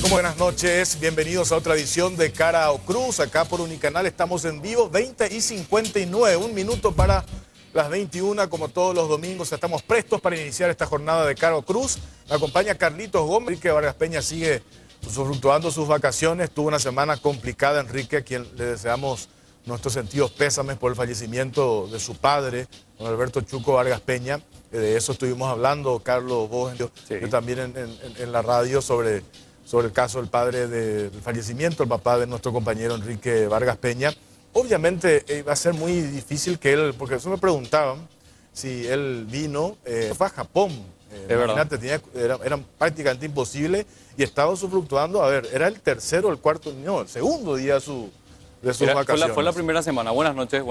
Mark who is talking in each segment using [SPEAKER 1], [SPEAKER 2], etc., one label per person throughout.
[SPEAKER 1] tal? ¿Cómo? Buenas noches, bienvenidos a otra edición de Cara o Cruz, acá por Unicanal, estamos en vivo, 20:59, un minuto para las 21, como todos los domingos, estamos prestos para iniciar esta jornada de Cara o Cruz. Me acompaña Carlitos Gómez, Enrique Vargas Peña sigue usufructuando sus vacaciones, tuvo una semana complicada, Enrique, a quien le deseamos nuestros sentidos pésames por el fallecimiento de su padre, don Alberto Chuco Vargas Peña. De eso estuvimos hablando, Carlos, vos, yo también en la radio sobre el caso del padre del fallecimiento, el papá de nuestro compañero Enrique Vargas Peña. Obviamente va a ser muy difícil que él, porque eso me preguntaban si él vino, fue a Japón, imagínate, era prácticamente imposible y estaba usufructuando, a ver, era el tercero o el cuarto, no, el segundo día de sus vacaciones.
[SPEAKER 2] Fue la primera semana. Buenas noches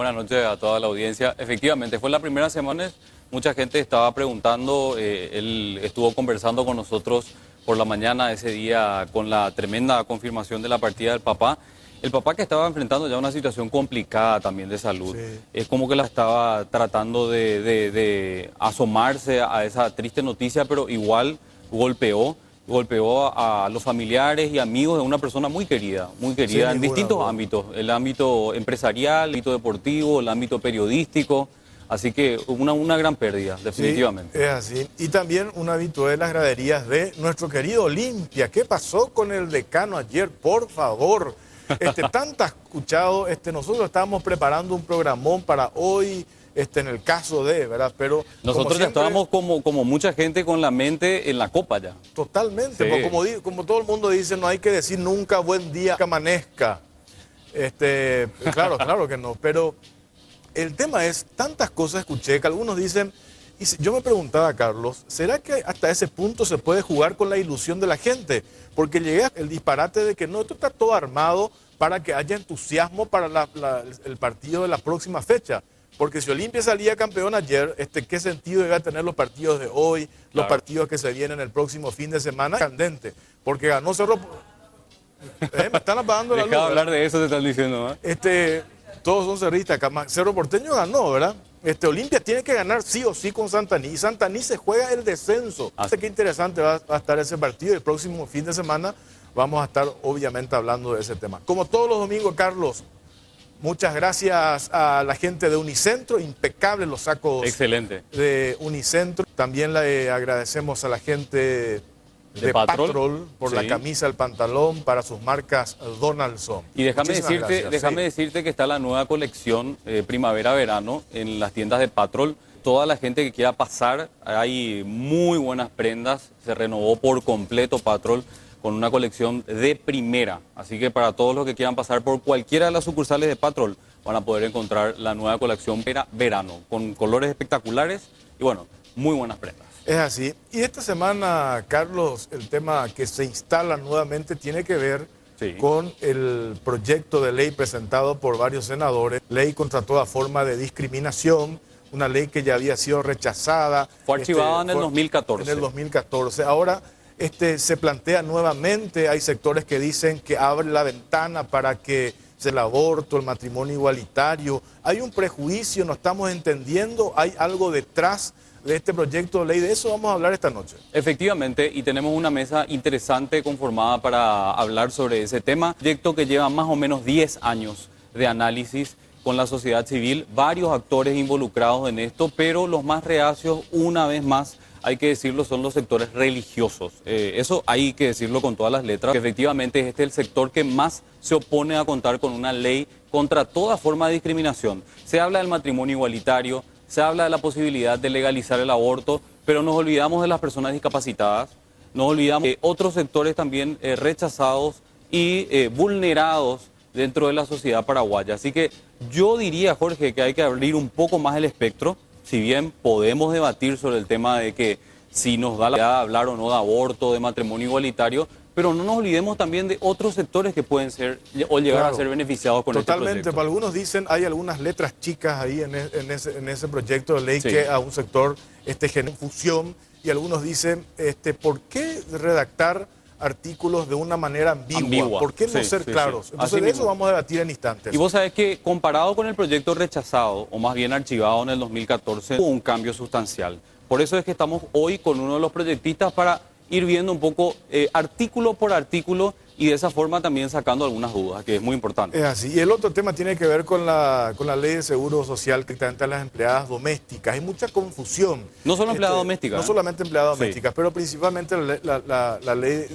[SPEAKER 2] a toda la audiencia. Efectivamente, fue la primera semana. Mucha gente estaba preguntando, él estuvo conversando con nosotros por la mañana ese día con la tremenda confirmación de la partida del papá. El papá que estaba enfrentando ya una situación complicada también de salud. Sí. Es como que la estaba tratando de asomarse a esa triste noticia, pero igual golpeó a los familiares y amigos de una persona muy querida en distintos ámbitos, el ámbito empresarial, el ámbito deportivo, el ámbito periodístico. Así que una gran pérdida, definitivamente.
[SPEAKER 1] Sí, es así. Y también un habitué de las graderías de nuestro querido Olimpia. ¿Qué pasó con el decano ayer? Por favor. Tanto escuchado, nosotros estábamos preparando un programón para hoy, en el caso de, ¿verdad? Pero
[SPEAKER 2] nosotros ya estábamos como mucha gente con la mente en la copa ya.
[SPEAKER 1] Totalmente, sí. Como todo el mundo dice, no hay que decir nunca buen día que amanezca. Claro que no, pero el tema es, tantas cosas escuché que algunos dicen, y yo me preguntaba, Carlos, ¿será que hasta ese punto se puede jugar con la ilusión de la gente? Porque llega el disparate de que no, esto está todo armado para que haya entusiasmo para el partido de la próxima fecha. Porque si Olimpia salía campeón ayer, ¿qué sentido iba a tener los partidos de hoy, los partidos que se vienen el próximo fin de semana? Candente, porque ganó Cerro... me están apagando la luz.
[SPEAKER 2] Deja de hablar de eso, te están diciendo, ¿eh?
[SPEAKER 1] Todos son cerristas, Cerro Porteño ganó, ¿verdad? Olimpia tiene que ganar sí o sí con Santaní. Y Santaní se juega el descenso. Qué interesante va a estar ese partido. El próximo fin de semana vamos a estar obviamente hablando de ese tema. Como todos los domingos, Carlos, muchas gracias a la gente de Unicentro. Impecables los sacos.
[SPEAKER 2] Excelente.
[SPEAKER 1] De Unicentro. También le agradecemos a la gente de Patrol por la camisa, el pantalón, para sus marcas Donaldson.
[SPEAKER 2] Y déjame decirte que está la nueva colección primavera-verano en las tiendas de Patrol. Toda la gente que quiera pasar, hay muy buenas prendas, se renovó por completo Patrol con una colección de primera. Así que para todos los que quieran pasar por cualquiera de las sucursales de Patrol, van a poder encontrar la nueva colección verano, con colores espectaculares y bueno, muy buenas prendas.
[SPEAKER 1] Es así. Y esta semana, Carlos, el tema que se instala nuevamente tiene que ver con el proyecto de ley presentado por varios senadores, ley contra toda forma de discriminación, una ley que ya había sido rechazada.
[SPEAKER 2] Fue archivada en el 2014.
[SPEAKER 1] En el 2014. Ahora se plantea nuevamente, hay sectores que dicen que abre la ventana para que el aborto, el matrimonio igualitario. Hay un prejuicio, no estamos entendiendo, hay algo detrás de este proyecto de ley. De eso vamos a hablar esta noche.
[SPEAKER 2] Efectivamente, y tenemos una mesa interesante conformada para hablar sobre ese tema. Proyecto que lleva más o menos 10 años de análisis con la sociedad civil, varios actores involucrados en esto, pero los más reacios, una vez más, hay que decirlo, son los sectores religiosos. Eso hay que decirlo con todas las letras, que efectivamente este es el sector que más se opone a contar con una ley contra toda forma de discriminación. Se habla del matrimonio igualitario, se habla de la posibilidad de legalizar el aborto, pero nos olvidamos de las personas discapacitadas, nos olvidamos de otros sectores también rechazados y vulnerados dentro de la sociedad paraguaya. Así que yo diría, Jorge, que hay que abrir un poco más el espectro, si bien podemos debatir sobre el tema de que si nos da la idea de hablar o no de aborto, de matrimonio igualitario, pero no nos olvidemos también de otros sectores que pueden ser o llegar a ser beneficiados con este proyecto.
[SPEAKER 1] Totalmente, para algunos dicen, hay algunas letras chicas ahí en ese proyecto de ley que a un sector genera confusión, y algunos dicen, ¿por qué redactar artículos de una manera ambigua? ¿Por qué no ser claros? Entonces de eso vamos a debatir en instantes.
[SPEAKER 2] Y vos sabés que comparado con el proyecto rechazado, o más bien archivado en el 2014, hubo un cambio sustancial. Por eso es que estamos hoy con uno de los proyectistas para ir viendo un poco artículo por artículo y de esa forma también sacando algunas dudas, que es muy importante.
[SPEAKER 1] Es así. Y el otro tema tiene que ver con la ley de seguro social que trata a las empleadas domésticas. Hay mucha confusión.
[SPEAKER 2] No solo empleadas domésticas.
[SPEAKER 1] No solamente empleadas domésticas, pero principalmente la ley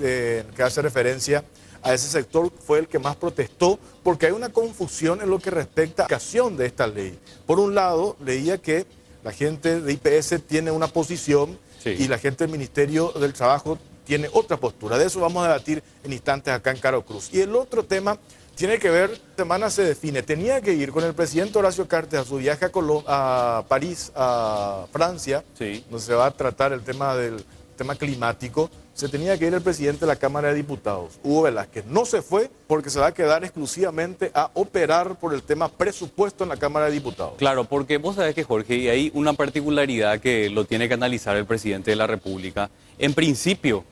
[SPEAKER 1] que hace referencia a ese sector fue el que más protestó porque hay una confusión en lo que respecta a la aplicación de esta ley. Por un lado, leía que la gente de IPS tiene una posición y la gente del Ministerio del Trabajo tiene otra postura. De eso vamos a debatir en instantes acá en Caro Cruz. Y el otro tema tiene que ver, esta semana se define, tenía que ir con el presidente Horacio Cartes a su viaje a París, a Francia, donde se va a tratar el tema del tema climático. Se tenía que ir el presidente de la Cámara de Diputados, Hugo Velázquez. No se fue porque se va a quedar exclusivamente a operar por el tema presupuesto en la Cámara de Diputados.
[SPEAKER 2] Claro, porque vos sabés que, Jorge, y hay una particularidad que lo tiene que analizar el presidente de la República. En principio,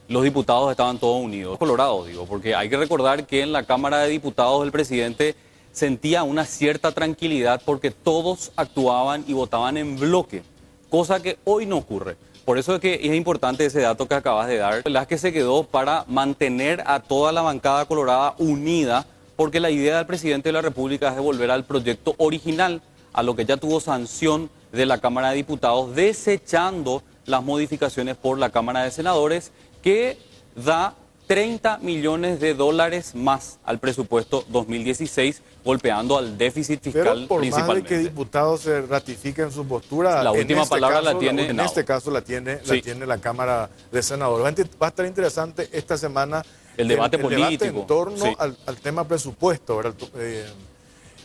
[SPEAKER 2] los diputados estaban todos unidos, colorados, digo, porque hay que recordar que en la Cámara de Diputados el presidente sentía una cierta tranquilidad porque todos actuaban y votaban en bloque, cosa que hoy no ocurre. Por eso es que es importante ese dato que acabas de dar, que se quedó para mantener a toda la bancada colorada unida, porque la idea del presidente de la República es de volver al proyecto original, a lo que ya tuvo sanción de la Cámara de Diputados, desechando las modificaciones por la Cámara de Senadores, que da 30 millones de dólares más al presupuesto 2016, golpeando al déficit fiscal
[SPEAKER 1] pero por
[SPEAKER 2] principalmente.
[SPEAKER 1] Más de que diputados se ratifiquen su postura,
[SPEAKER 2] la última palabra la tiene
[SPEAKER 1] en este caso la tiene la Cámara de Senadores. Va a estar interesante esta semana
[SPEAKER 2] el debate político
[SPEAKER 1] debate en torno al tema presupuesto, ¿verdad?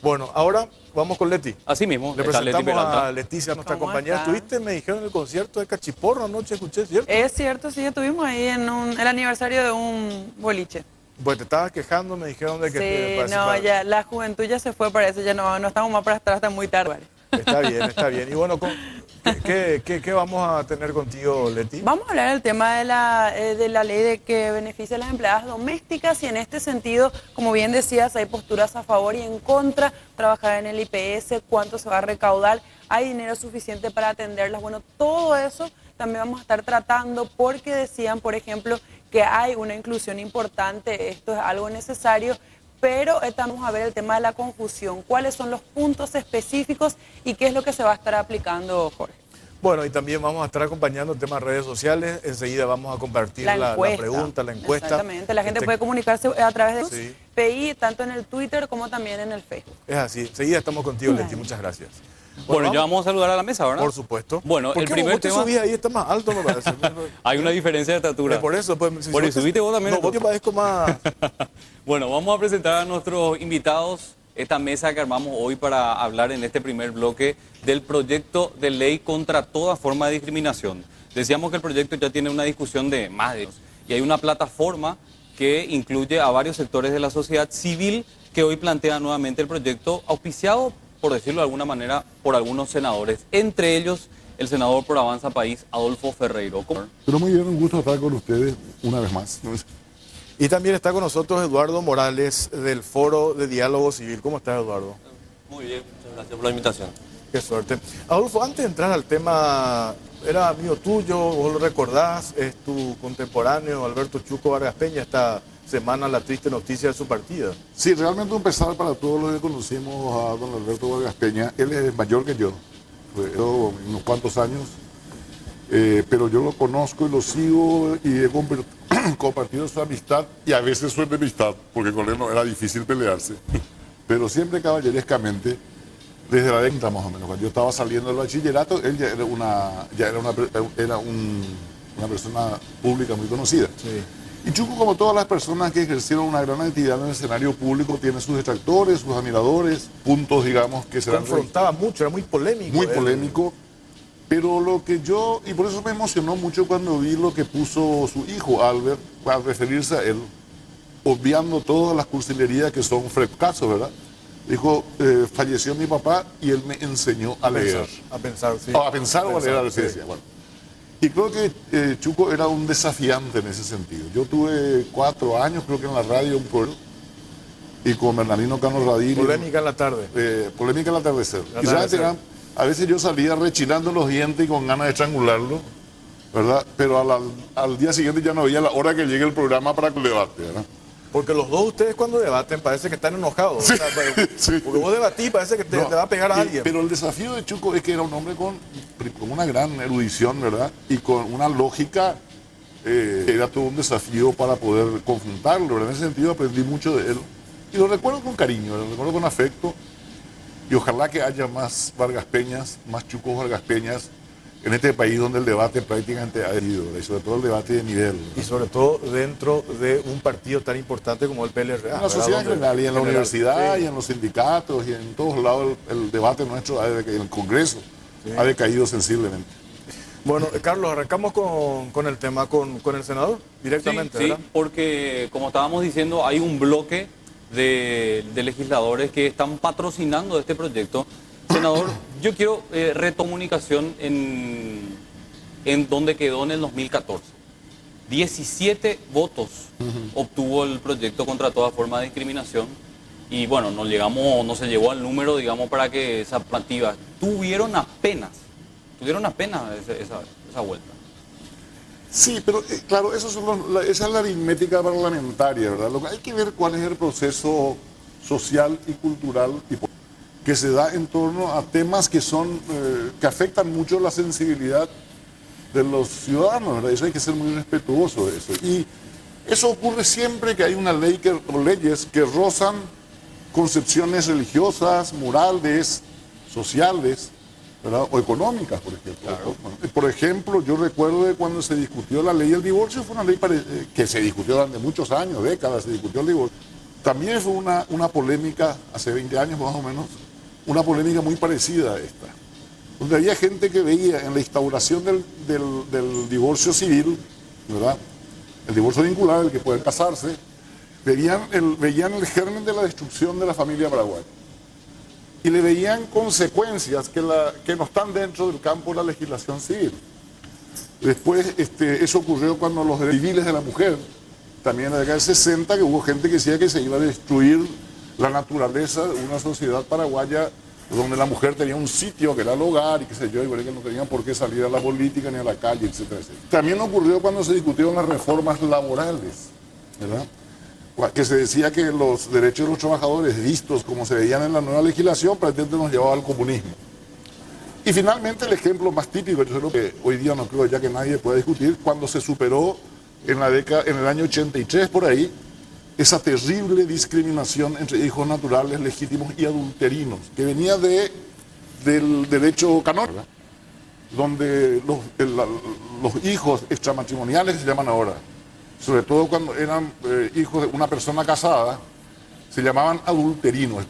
[SPEAKER 1] Bueno, ahora vamos con Leti.
[SPEAKER 2] Así mismo.
[SPEAKER 1] Le presentamos a Leticia, nuestra compañera. Estuviste, me dijeron, en el concierto de Cachiporro anoche, escuché, ¿cierto?
[SPEAKER 3] Es cierto, sí, estuvimos ahí en el aniversario de un boliche.
[SPEAKER 1] Pues te estabas quejando, me dijeron de que...
[SPEAKER 3] Sí, ya la juventud ya se fue, parece, ya no estamos más para estar hasta muy tarde.
[SPEAKER 1] Está bien, está bien. Y bueno, ¿qué vamos a tener contigo, Leti?
[SPEAKER 3] Vamos a hablar del tema de la ley de que beneficia a las empleadas domésticas y en este sentido, como bien decías, hay posturas a favor y en contra, trabajar en el IPS, cuánto se va a recaudar, hay dinero suficiente para atenderlas. Bueno, todo eso también vamos a estar tratando porque decían, por ejemplo, que hay una inclusión importante, esto es algo necesario, pero vamos a ver el tema de la confusión, cuáles son los puntos específicos y qué es lo que se va a estar aplicando, Jorge.
[SPEAKER 1] Bueno, y también vamos a estar acompañando el tema de redes sociales, enseguida vamos a compartir la pregunta, la encuesta.
[SPEAKER 3] Exactamente, la gente puede comunicarse a través de PI, tanto en el Twitter como también en el Facebook.
[SPEAKER 1] Es así, enseguida estamos contigo, Leti, muchas gracias.
[SPEAKER 2] Bueno, ya vamos a saludar a la mesa, ¿verdad?
[SPEAKER 1] Por supuesto.
[SPEAKER 2] Bueno, el primer tema...
[SPEAKER 1] ahí está más alto, me parece.
[SPEAKER 2] Hay una diferencia de estatura.
[SPEAKER 1] Por eso, pues...
[SPEAKER 2] Por eso, subiste vos también.
[SPEAKER 1] No, vos te parezco más...
[SPEAKER 2] Bueno, vamos a presentar a nuestros invitados esta mesa que armamos hoy para hablar en este primer bloque del proyecto de ley contra toda forma de discriminación. Decíamos que el proyecto ya tiene una discusión de más de años y hay una plataforma que incluye a varios sectores de la sociedad civil que hoy plantea nuevamente el proyecto auspiciado, por decirlo de alguna manera, por algunos senadores, entre ellos el senador por Avanza País, Adolfo Ferreiro.
[SPEAKER 4] Pero muy bien, un gusto estar con ustedes una vez más.
[SPEAKER 1] Y también está con nosotros Eduardo Morales del Foro de Diálogo Civil. ¿Cómo estás, Eduardo?
[SPEAKER 5] Muy bien, muchas gracias por la invitación.
[SPEAKER 1] Qué suerte. Adolfo, antes de entrar al tema, era amigo tuyo, vos lo recordás, es tu contemporáneo Alberto Chuco Vargas Peña, esta semana la triste noticia de su partida.
[SPEAKER 4] Sí, realmente un pesar para todos los que conocimos a don Alberto Vargas Peña. Él es mayor que yo, unos cuantos años, pero yo lo conozco y lo sigo y he compartido su amistad y a veces su enemistad, porque con él no era difícil pelearse, pero siempre caballerescamente, desde la década más o menos. Cuando yo estaba saliendo del bachillerato, él ya era una persona pública muy conocida.
[SPEAKER 1] Sí.
[SPEAKER 4] Y Chuco, como todas las personas que ejercieron una gran actividad en el escenario público, tiene sus detractores, sus admiradores, puntos, digamos, que se
[SPEAKER 1] confrontaba mucho, era muy polémico.
[SPEAKER 4] Muy polémico, pero lo que yo, y por eso me emocionó mucho cuando vi lo que puso su hijo, Albert, para referirse a él, obviando todas las cursilerías que son casos, ¿verdad? Dijo, falleció mi papá y él me enseñó a leer.
[SPEAKER 1] A pensar, sí.
[SPEAKER 4] A pensar o a leer, sí. Decía, bueno. Y creo que Chuco era un desafiante en ese sentido. Yo tuve 4 años, creo que en la radio, un pueblo, y con Bernardino Cano Radil.
[SPEAKER 1] Polémica en la tarde.
[SPEAKER 4] Polémica al atardecer. Y a veces yo salía rechinando los dientes y con ganas de estrangularlo, ¿verdad? Pero al día siguiente ya no había la hora que llegue el programa para que el debate, ¿verdad?
[SPEAKER 1] Porque los dos ustedes cuando debaten parece que están enojados.
[SPEAKER 4] Sí,
[SPEAKER 1] O sea,
[SPEAKER 4] sí.
[SPEAKER 1] porque vos debatís parece que te
[SPEAKER 4] No,
[SPEAKER 1] va a pegar a alguien.
[SPEAKER 4] Pero el desafío de Chuco es que era un hombre con una gran erudición, ¿verdad? Y con una lógica, era todo un desafío para poder confrontarlo, ¿verdad? En ese sentido aprendí mucho de él. Y lo recuerdo con cariño, lo recuerdo con afecto. Y ojalá que haya más Vargas Peñas, más Chucos Vargas Peñas en este país donde el debate prácticamente ha ido, ¿verdad? Y sobre todo el debate de nivel, ¿verdad?
[SPEAKER 1] Y sobre todo dentro de un partido tan importante como el PLRA.
[SPEAKER 4] En la sociedad en general, y en la universidad,
[SPEAKER 1] sí.
[SPEAKER 4] y en los sindicatos, y en todos lados el debate nuestro, en el Congreso, ha decaído sensiblemente.
[SPEAKER 1] Bueno, Carlos, arrancamos con el tema, con el senador, directamente,
[SPEAKER 2] Sí,
[SPEAKER 1] ¿verdad?
[SPEAKER 2] porque como estábamos diciendo, hay un bloque de legisladores que están patrocinando este proyecto. Senador, yo quiero recomunicación en donde quedó en el 2014. 17 votos obtuvo el proyecto contra toda forma de discriminación y bueno, no se llegó al número, digamos, para que esa plantiva tuvieron apenas esa vuelta.
[SPEAKER 4] Sí, pero claro, esa es la aritmética parlamentaria, ¿verdad? Lo que hay que ver cuál es el proceso social y cultural que se da en torno a temas que afectan mucho la sensibilidad de los ciudadanos, ¿verdad? Eso hay que ser muy respetuoso de eso. Y eso ocurre siempre que hay una ley o leyes que rozan concepciones religiosas, morales, sociales, ¿verdad? O económicas, por ejemplo.
[SPEAKER 2] Claro.
[SPEAKER 4] Por ejemplo, yo recuerdo de cuando se discutió la ley del divorcio, fue una ley que se discutió durante muchos años, décadas, se discutió el divorcio. También fue una polémica, hace 20 años más o menos, una polémica muy parecida a esta, donde había gente que veía en la instauración del divorcio civil, ¿verdad? El divorcio vincular, el que pueden casarse, veían el germen de la destrucción de la familia paraguaya. Y le veían consecuencias que no están dentro del campo de la legislación civil. Después, eso ocurrió cuando los derechos civiles de la mujer, también en la década del 60, que hubo gente que decía que se iba a destruir la naturaleza de una sociedad paraguaya donde la mujer tenía un sitio que era el hogar y qué sé yo, y que no tenían por qué salir a la política ni a la calle, etcétera, etcétera. También ocurrió cuando se discutieron las reformas laborales, ¿verdad? Que se decía que los derechos de los trabajadores, vistos como se veían en la nueva legislación, prácticamente nos llevaba al comunismo. Y finalmente el ejemplo más típico, yo creo que hoy día no creo ya que nadie pueda discutir, cuando se superó en el año 83 por ahí, esa terrible discriminación entre hijos naturales, legítimos y adulterinos, que venía del derecho canónico, ¿verdad? Donde los hijos extramatrimoniales se llaman ahora, sobre todo cuando eran hijos de una persona casada, se llamaban adulterinos,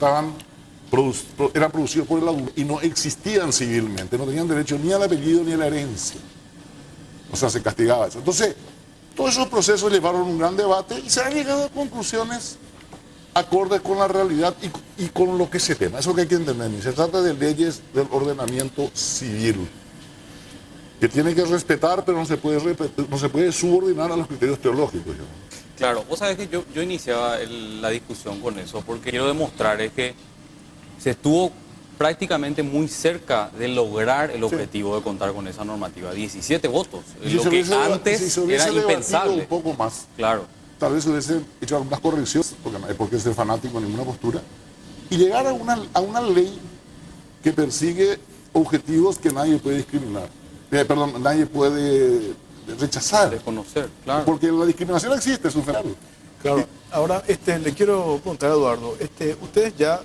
[SPEAKER 4] eran producidos por el adulto y no existían civilmente, no tenían derecho ni al apellido ni a la herencia. O sea, se castigaba eso. Entonces, todos esos procesos llevaron un gran debate y se han llegado a conclusiones acordes con la realidad y con lo que se tema. Eso que hay que entender. Se trata de leyes del ordenamiento civil, que tiene que respetar, pero no se puede subordinar a los criterios teológicos.
[SPEAKER 2] Claro, vos sabés que yo iniciaba la discusión con eso, porque quiero demostrar es que se estuvo prácticamente muy cerca de lograr el objetivo de contar con esa normativa. 17 votos, lo que antes era impensable.
[SPEAKER 4] Un poco más.
[SPEAKER 2] Claro.
[SPEAKER 4] Tal vez hubiese hecho algunas correcciones, porque no hay por qué ser fanático en ninguna postura, y llegar a una ley que persigue objetivos que nadie puede discriminar. Nadie puede rechazar.
[SPEAKER 2] Desconocer, claro.
[SPEAKER 4] Porque la discriminación existe, es un fenómeno.
[SPEAKER 1] Claro. Ahora, le quiero preguntar a Eduardo, ustedes ya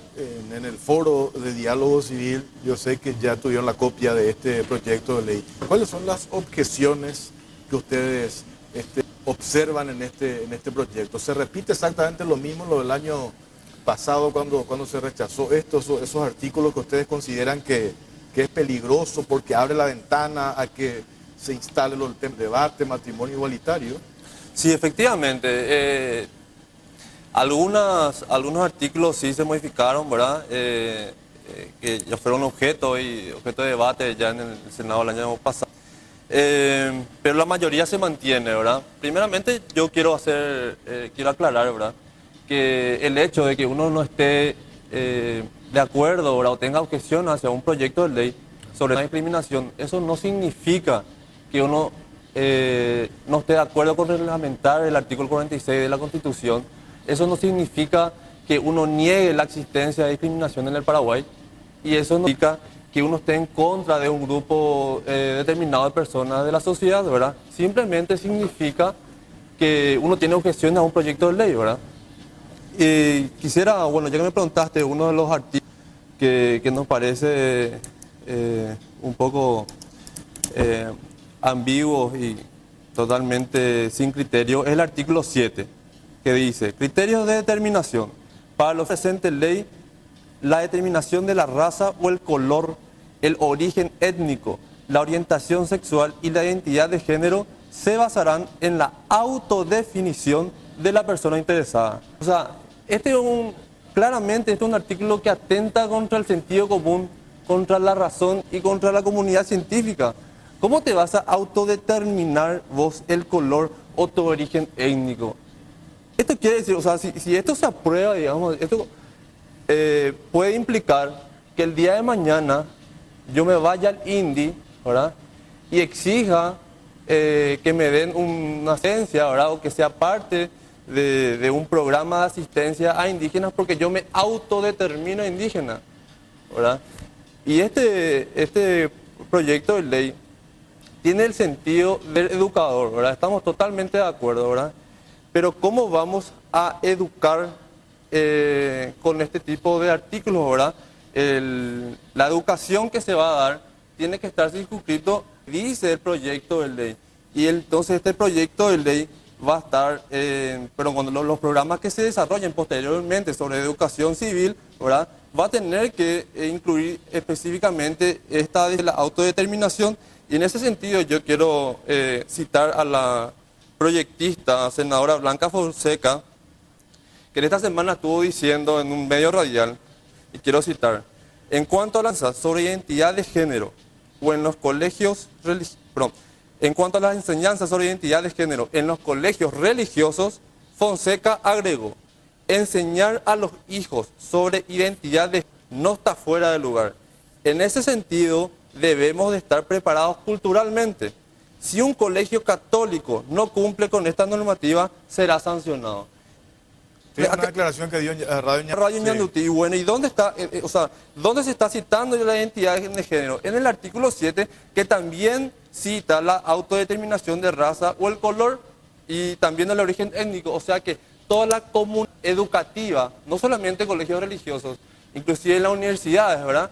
[SPEAKER 1] en el foro de diálogo civil, yo sé que ya tuvieron la copia de este proyecto de ley. ¿Cuáles son las objeciones que ustedes observan en este proyecto? ¿Se repite exactamente lo mismo lo del año pasado cuando se rechazó esos artículos que ustedes consideran que es peligroso porque abre la ventana a que se instale el debate, matrimonio igualitario?
[SPEAKER 5] Sí, efectivamente. Algunos artículos sí se modificaron, ¿verdad? Que ya fueron objeto de debate ya en el Senado el año pasado. Pero la mayoría se mantiene, ¿verdad? Primeramente yo quiero aclarar, ¿verdad? Que el hecho de que uno no esté de acuerdo, ¿verdad? O tenga objeción hacia un proyecto de ley sobre la discriminación, eso no significa que uno no esté de acuerdo con reglamentar el artículo 46 de la Constitución, eso no significa que uno niegue la existencia de discriminación en el Paraguay, y eso no significa que uno esté en contra de un grupo determinado de personas de la sociedad, ¿verdad? Simplemente significa que uno tiene objeciones a un proyecto de ley, ¿verdad? Quisiera, bueno, ya que me preguntaste, uno de los artículos que nos parece un poco ambiguos y totalmente sin criterio es el artículo 7, que dice: criterios de determinación. Para la presente ley, la determinación de la raza o el color, el origen étnico, la orientación sexual y la identidad de género se basarán en la autodefinición de la persona interesada. O sea, claramente este es un artículo que atenta contra el sentido común, contra la razón y contra la comunidad científica. ¿Cómo te vas a autodeterminar vos el color o tu origen étnico? Esto quiere decir, o sea, si esto se aprueba, digamos, esto puede implicar que el día de mañana yo me vaya al INDI, ¿verdad? Y exija que me den una asistencia, ¿verdad? O que sea parte de un programa de asistencia a indígenas porque yo me autodetermino indígena, ¿verdad? Y este proyecto de ley tiene el sentido del educador, ¿verdad? Estamos totalmente de acuerdo, ¿verdad? Pero ¿cómo vamos a educar con este tipo de artículos, ¿verdad? La educación que se va a dar tiene que estar circunscrito, dice el proyecto de ley. Y entonces este proyecto de ley va a estar, pero cuando los programas que se desarrollen posteriormente sobre educación civil, ¿verdad? Va a tener que incluir específicamente esta de la autodeterminación. Y en ese sentido yo quiero citar a la proyectista, senadora Blanca Fonseca, que en esta semana estuvo diciendo en un medio radial, y quiero citar: en cuanto a las sobre identidad de género o en los colegios en cuanto a las enseñanzas sobre identidad de género en los colegios religiosos, Fonseca agregó: enseñar a los hijos sobre identidad de género no está fuera de lugar. En ese sentido, debemos de estar preparados culturalmente. Si un colegio católico no cumple con esta normativa, será sancionado.
[SPEAKER 1] Tiene una declaración que dio
[SPEAKER 5] Radio Ñandutí. Y bueno, ¿y dónde está, dónde se está citando la identidad de género? En el artículo 7, que también cita la autodeterminación de raza o el color y también el origen étnico. O sea que toda la comunidad educativa, no solamente colegios religiosos, inclusive en las universidades, ¿verdad?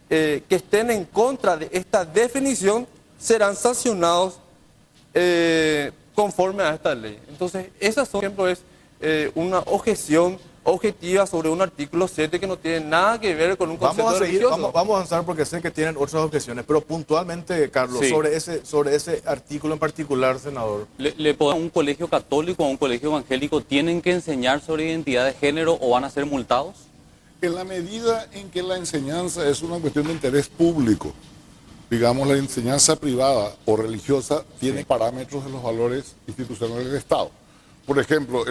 [SPEAKER 5] Que estén en contra de esta definición serán sancionados conforme a esta ley. Entonces, esa, por ejemplo, es una objeción objetiva sobre un artículo 7 que no tiene nada que ver con un concepto religioso.
[SPEAKER 1] Vamos a avanzar porque sé que tienen otras objeciones, pero puntualmente, Carlos,
[SPEAKER 2] Sí.
[SPEAKER 1] sobre ese artículo en particular, senador.
[SPEAKER 2] ¿Un colegio católico o un colegio evangélico tienen que enseñar sobre identidad de género o van a ser multados?
[SPEAKER 4] En la medida en que la enseñanza es una cuestión de interés público, digamos, la enseñanza privada o religiosa tiene parámetros de los valores institucionales del Estado. Por ejemplo,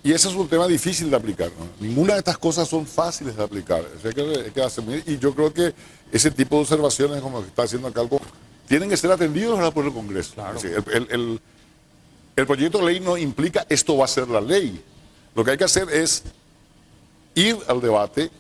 [SPEAKER 4] y ese es un tema difícil de aplicar, ¿no? Ninguna de estas cosas son fáciles de aplicar. O sea, hay que asumir, y yo creo que ese tipo de observaciones, como que está haciendo acá, tienen que ser atendidos ahora por el Congreso.
[SPEAKER 2] Claro.
[SPEAKER 4] Es decir, el proyecto de ley no implica esto va a ser la ley. Lo que hay que hacer es ir al debate.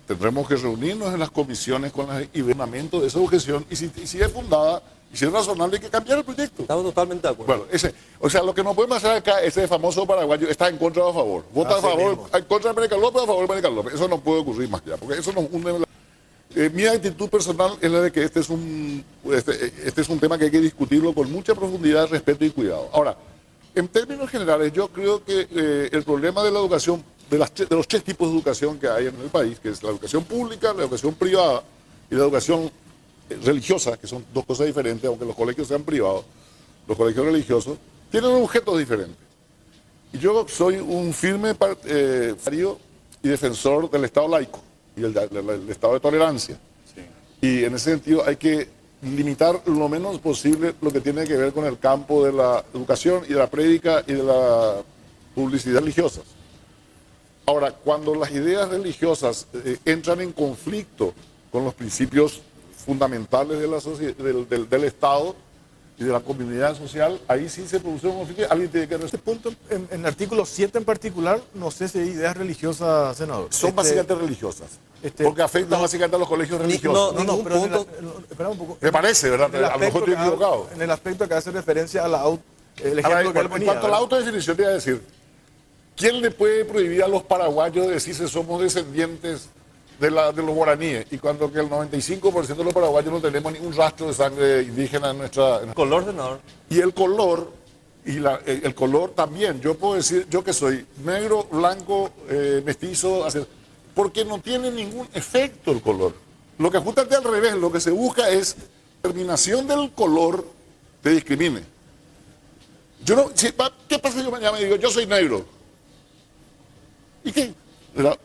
[SPEAKER 4] Tendremos que reunirnos en las comisiones y ver el fundamento de esa objeción, y si es fundada y si es razonable, hay que cambiar el proyecto.
[SPEAKER 5] Estamos totalmente de acuerdo.
[SPEAKER 4] Bueno, o sea, lo que no podemos hacer acá, ese famoso paraguayo está en contra o a favor. Vota a favor, en contra de América López o a favor de América López. Eso no puede ocurrir más allá, porque eso nos hunde. Mi actitud personal es la de que este es un tema que hay que discutirlo con mucha profundidad, respeto y cuidado. Ahora, en términos generales, yo creo que el problema de la educación, de los tres tipos de educación que hay en el país, que es la educación pública, la educación privada y la educación religiosa, que son dos cosas diferentes, aunque los colegios sean privados, los colegios religiosos, tienen objetos diferentes. Y yo soy un firme partidario y defensor del Estado laico y del Estado de tolerancia.
[SPEAKER 2] Sí.
[SPEAKER 4] Y en ese sentido hay que limitar lo menos posible lo que tiene que ver con el campo de la educación y de la prédica y de la publicidad religiosas. Ahora, cuando las ideas religiosas entran en conflicto con los principios fundamentales de la del Estado, y de la comunidad social, ahí sí se produce un conflicto, alguien tiene que
[SPEAKER 1] Este
[SPEAKER 4] responder.
[SPEAKER 1] punto, en el artículo 7 en particular, no sé si hay ideas religiosas, senador.
[SPEAKER 4] Son básicamente religiosas, porque afectan básicamente a los colegios religiosos.
[SPEAKER 5] no, ningún
[SPEAKER 1] pero
[SPEAKER 5] punto.
[SPEAKER 1] espera un poco.
[SPEAKER 4] Me parece, ¿verdad?
[SPEAKER 1] En el
[SPEAKER 4] A lo mejor estoy
[SPEAKER 1] aspecto
[SPEAKER 4] equivocado.
[SPEAKER 1] en el aspecto que hace referencia a el
[SPEAKER 4] Ahora,
[SPEAKER 1] ejemplo que él
[SPEAKER 4] en
[SPEAKER 1] ponía.
[SPEAKER 4] cuanto a la
[SPEAKER 1] ¿verdad?
[SPEAKER 4] autodefinición, te iba a decir, ¿quién le puede prohibir a los paraguayos decir si somos descendientes de los guaraníes? Y cuando que el 95% de los paraguayos no tenemos ningún rastro de sangre indígena en nuestra...
[SPEAKER 5] Color, senador.
[SPEAKER 4] Y el color, el color también, yo puedo decir, yo que soy negro, blanco, mestizo, porque no tiene ningún efecto el color. Lo que justamente al revés, lo que se busca es terminación del color te discrimine. Yo no, ¿qué pasa si yo mañana me digo, yo soy negro? ¿Y qué?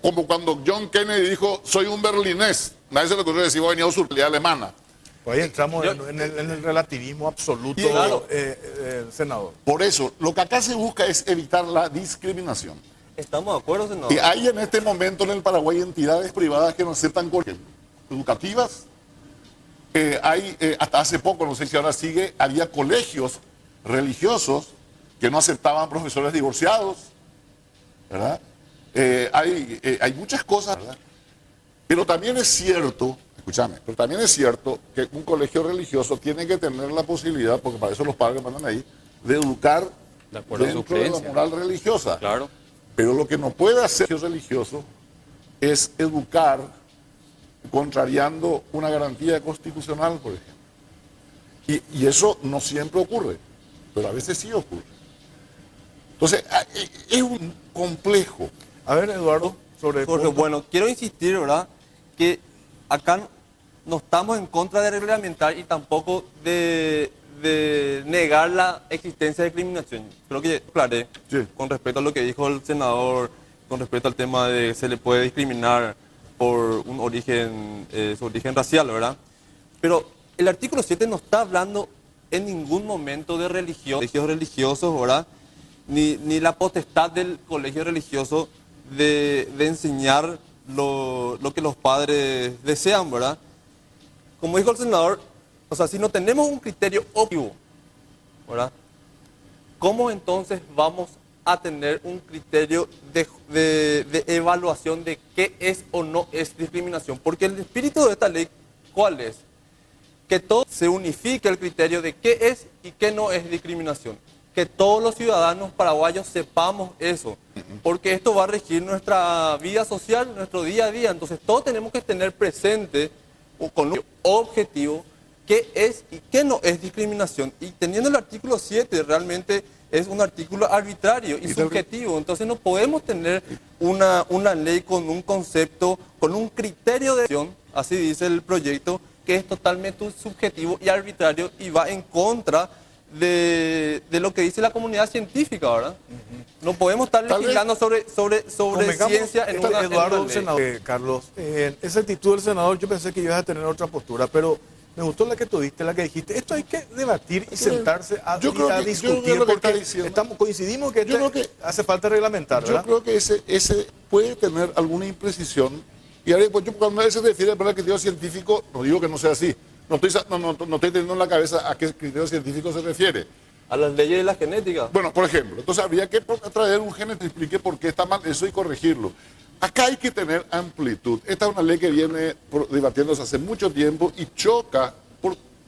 [SPEAKER 4] Como cuando John Kennedy dijo, soy un berlinés. Nadie se le ocurrió decir, voy a venir a usurpar alemana.
[SPEAKER 1] Pues ahí entramos en el relativismo absoluto,
[SPEAKER 4] Y claro,
[SPEAKER 1] senador.
[SPEAKER 4] Por eso, lo que acá se busca es evitar la discriminación.
[SPEAKER 5] Estamos de acuerdo, senador.
[SPEAKER 4] Y hay en este momento en el Paraguay entidades privadas que no aceptan educativas. Hay, hasta hace poco, no sé si ahora sigue, había colegios religiosos que no aceptaban profesores divorciados, ¿verdad? Hay muchas cosas, ¿verdad? Pero también es cierto, escúchame, pero también es cierto que un colegio religioso tiene que tener la posibilidad, porque para eso los padres mandan ahí, de educar
[SPEAKER 2] De acuerdo a su
[SPEAKER 4] dentro de la
[SPEAKER 2] creencia.
[SPEAKER 4] moral religiosa.
[SPEAKER 2] Claro.
[SPEAKER 4] Pero lo que no puede hacer el religioso es educar contrariando una garantía constitucional, por ejemplo. Y eso no siempre ocurre, pero a veces sí ocurre. Entonces, es un complejo.
[SPEAKER 1] A ver, Eduardo, sobre...
[SPEAKER 5] Jorge, bueno, quiero insistir, ¿verdad? Que acá no estamos en contra de reglamentar y tampoco de negar la existencia de discriminación. Creo que aclaré
[SPEAKER 4] Sí.
[SPEAKER 5] con respecto a lo que dijo el senador, con respecto al tema de se le puede discriminar por un origen, su origen racial, ¿verdad? Pero el artículo 7 no está hablando en ningún momento de religión, colegios religiosos, ¿verdad? Ni la potestad del colegio religioso de enseñar lo que los padres desean, ¿verdad? Como dijo el senador, o sea, si no tenemos un criterio objetivo, ¿verdad? ¿Cómo entonces vamos a tener un criterio de evaluación de qué es o no es discriminación? Porque el espíritu de esta ley, ¿cuál es? Que todo se unifique el criterio de qué es y qué no es discriminación. Que todos los ciudadanos paraguayos sepamos eso, porque esto va a regir nuestra vida social, nuestro día a día. Entonces todos tenemos que tener presente o con un objetivo qué es y qué no es discriminación. Y teniendo el artículo 7 realmente es un artículo arbitrario y subjetivo. Entonces no podemos tener una ley con un concepto, con un criterio de acción, así dice el proyecto, que es totalmente subjetivo y arbitrario y va en contra de lo que dice la comunidad científica, ¿verdad? No podemos estar legislando sobre ciencia en una
[SPEAKER 1] Eduardo,
[SPEAKER 5] ley.
[SPEAKER 1] senador, Carlos, en esa actitud del senador yo pensé que ibas a tener otra postura, pero me gustó la que tuviste, la que dijiste. Esto hay que debatir y sentarse a discutir,
[SPEAKER 4] lo que está
[SPEAKER 1] porque
[SPEAKER 4] diciendo.
[SPEAKER 1] coincidimos que,
[SPEAKER 4] Yo creo que
[SPEAKER 1] hace falta reglamentar, ¿verdad?
[SPEAKER 4] Yo creo que ese puede tener alguna imprecisión. Y ahora, pues, cuando a veces se refiere al criterio científico, no digo que no sea así. No estoy teniendo en la cabeza a qué criterio científico se refiere.
[SPEAKER 5] A las leyes de la genética.
[SPEAKER 4] Bueno, por ejemplo, entonces habría que traer un gen que explique por qué está mal eso y corregirlo. Acá hay que tener amplitud. Esta es una ley que viene debatiéndose hace mucho tiempo y choca,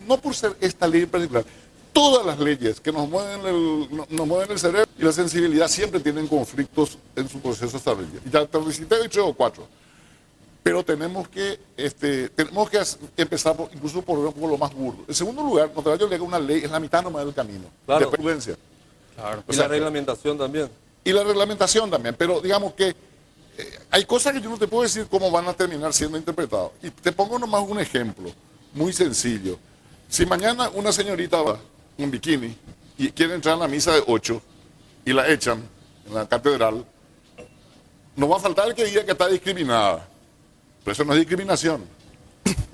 [SPEAKER 4] no por ser esta ley en particular. Todas las leyes que nos mueven el cerebro y la sensibilidad siempre tienen conflictos en su proceso de desarrollo. Y ya te recité 3 o 4. Pero tenemos que empezar incluso por lo más burdo. En segundo lugar, cuando yo le una ley, es la mitad nomás del camino.
[SPEAKER 5] Claro.
[SPEAKER 4] De prudencia.
[SPEAKER 5] Claro.
[SPEAKER 4] O
[SPEAKER 5] Y
[SPEAKER 4] sea,
[SPEAKER 5] la reglamentación también.
[SPEAKER 4] Y la reglamentación también. Pero digamos que hay cosas que yo no te puedo decir cómo van a terminar siendo interpretadas. Y te pongo nomás un ejemplo muy sencillo. Si mañana una señorita va en bikini y quiere entrar a la misa de 8 y la echan en la catedral, no va a faltar el que diga que está discriminada. Pero eso no es discriminación,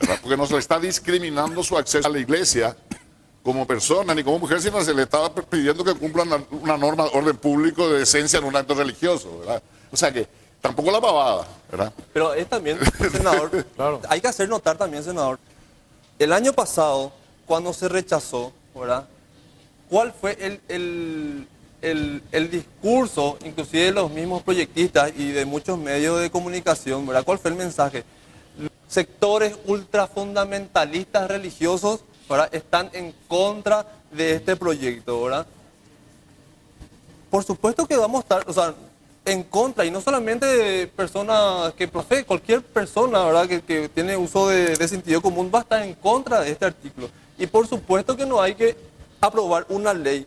[SPEAKER 4] ¿verdad? Porque no se le está discriminando su acceso a la iglesia como persona ni como mujer, sino se le está pidiendo que cumpla una norma de orden público de decencia en un acto religioso, ¿verdad? O sea que tampoco la pavada, ¿verdad?
[SPEAKER 5] Pero es también, senador,
[SPEAKER 1] Claro.
[SPEAKER 5] hay que hacer notar también, senador, el año pasado, cuando se rechazó, ¿verdad? cuál fue el discurso, inclusive de los mismos proyectistas y de muchos medios de comunicación, ¿verdad? ¿Cuál fue el mensaje? Sectores ultrafundamentalistas religiosos, ¿verdad?, están en contra de este proyecto, ¿verdad? Por supuesto que vamos a estar, o sea, en contra, y no solamente de personas que profesan, cualquier persona, ¿verdad?, que tiene uso de sentido común va a estar en contra de este artículo. Y por supuesto que no hay que aprobar una ley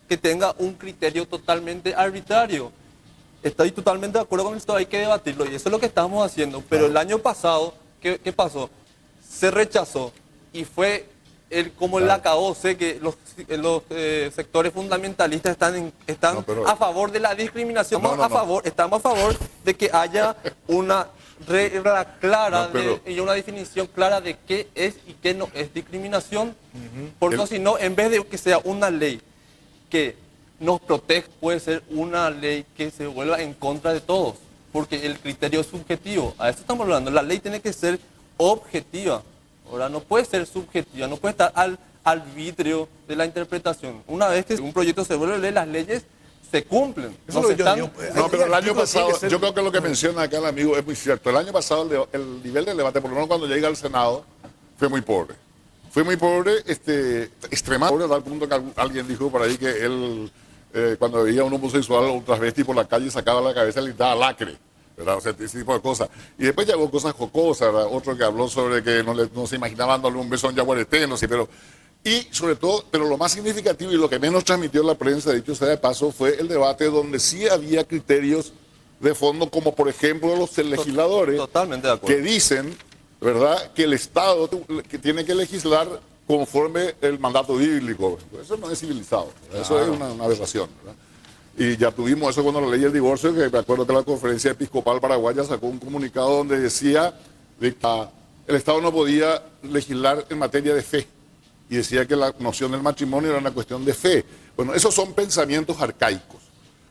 [SPEAKER 5] que tenga un criterio totalmente arbitrario. Estoy totalmente de acuerdo con esto, hay que debatirlo, y eso es lo que estamos haciendo. Pero el año pasado, ¿qué pasó? Se rechazó, y fue como el acabose que los sectores fundamentalistas están a favor de la discriminación. Estamos a favor de que haya una regla clara y una definición clara de qué es y qué no es discriminación. Porque si no, en vez de que sea una ley que nos protege, puede ser una ley que se vuelva en contra de todos, porque el criterio es subjetivo. A eso estamos hablando. La ley tiene que ser objetiva. Ahora, no puede ser subjetiva, no puede estar al arbitrio de la interpretación. Una vez que un proyecto se vuelve ley, las leyes se cumplen.
[SPEAKER 4] No, pero el año pasado, yo creo que lo que menciona acá el amigo es muy cierto. El año pasado el nivel del debate, por lo menos cuando llega al Senado, fue muy pobre. Fue muy pobre, extremadamente pobre, al punto que alguien dijo por ahí que él, cuando veía a un homosexual o un transvesti por la calle, sacaba la cabeza y le daba lacre, ¿verdad? O sea, ese tipo de cosas. Y después llegó cosas jocosas, ¿verdad? Otro que habló sobre que no se imaginaba dándole un beso a un yaguareté, no sé, pero... Y sobre todo, pero lo más significativo y lo que menos transmitió la prensa, dicho sea de paso, fue el debate donde sí había criterios de fondo, como por ejemplo los legisladores
[SPEAKER 5] Totalmente de acuerdo.
[SPEAKER 4] que dicen, ¿verdad?, que el Estado que tiene que legislar conforme el mandato bíblico. Eso no es civilizado, eso es una aberración, ¿verdad? Y ya tuvimos eso cuando la ley del divorcio, que me acuerdo que la Conferencia Episcopal Paraguaya sacó un comunicado donde decía de que el Estado no podía legislar en materia de fe. Y decía que la noción del matrimonio era una cuestión de fe. Bueno, esos son pensamientos arcaicos.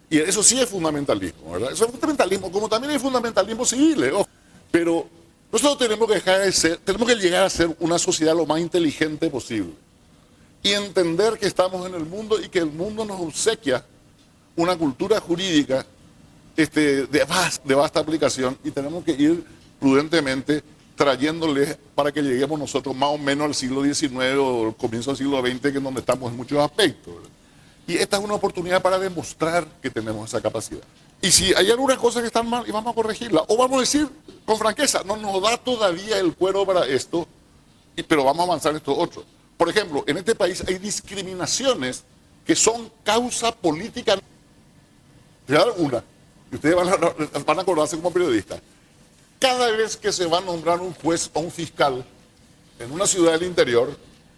[SPEAKER 4] Y eso sí es fundamentalismo, ¿verdad? Eso es fundamentalismo, como también hay fundamentalismo civil, ojo. Pero nosotros tenemos que dejar de ser, tenemos que llegar a ser una sociedad lo más inteligente posible. Y entender que estamos en el mundo y que el mundo nos obsequia una cultura jurídica de vasta aplicación, y tenemos que ir prudentemente trayéndoles para que lleguemos nosotros más o menos al siglo XIX o al comienzo del siglo XX, que es donde estamos en muchos aspectos, ¿verdad? Y esta es una oportunidad para demostrar que tenemos esa capacidad. Y si hay algunas cosas que están mal, y vamos a corregirlas, o vamos a decir con franqueza, no nos da todavía el cuero para esto, pero vamos a avanzar en esto otro. Por ejemplo, en este país hay discriminaciones que son causa política. Te voy a dar una, y ustedes van a acordarse como periodistas. Cada vez que se va a nombrar un juez o un fiscal en una ciudad del interior,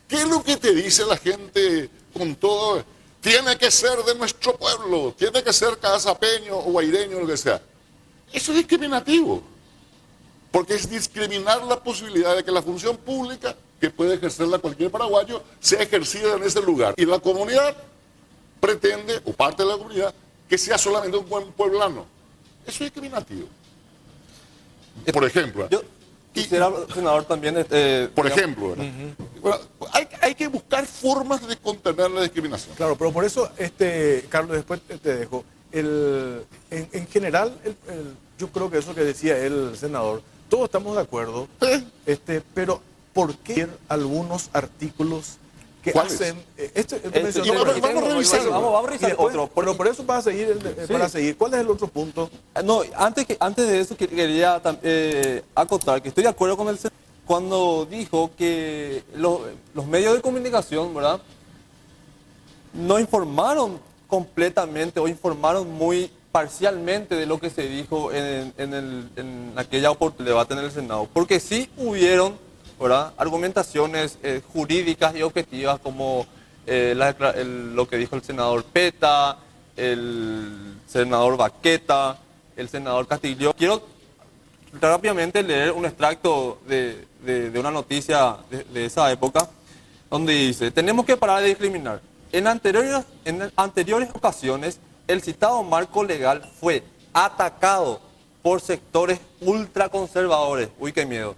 [SPEAKER 4] ¿qué es lo que te dice la gente con todo? Tiene que ser de nuestro pueblo, tiene que ser casapeño o guaireño, lo que sea. Eso es discriminativo, porque es discriminar la posibilidad de que la función pública, que puede ejercerla cualquier paraguayo, sea ejercida en ese lugar. Y la comunidad pretende, o parte de la comunidad, que sea solamente un buen pueblano. Eso es discriminativo. Por ejemplo.
[SPEAKER 5] Yo quisiera, senador, también...
[SPEAKER 4] por ejemplo, ¿verdad? Bueno, hay que buscar formas de contener la discriminación.
[SPEAKER 1] Claro, pero por eso, Carlos, después te dejo. En general, yo creo que eso que decía el senador, todos estamos de acuerdo, pero ¿por qué algunos artículos que hacen...
[SPEAKER 5] vamos a revisar otro.
[SPEAKER 1] Pero por eso para seguir, ¿cuál es el otro punto?
[SPEAKER 5] No, antes de eso quería acotar que estoy de acuerdo con el senador cuando dijo que los medios de comunicación, ¿verdad?, no informaron completamente o informaron muy parcialmente de lo que se dijo en aquella oportunidad de debate en el Senado, porque sí hubieron, ¿verdad?, argumentaciones jurídicas y objetivas como lo que dijo el senador Peta, el senador Baqueta, el senador Castillo. Quiero rápidamente leer un extracto de una noticia de esa época, donde dice: tenemos que parar de discriminar. En anteriores ocasiones, el citado marco legal fue atacado por sectores ultraconservadores, uy, qué miedo,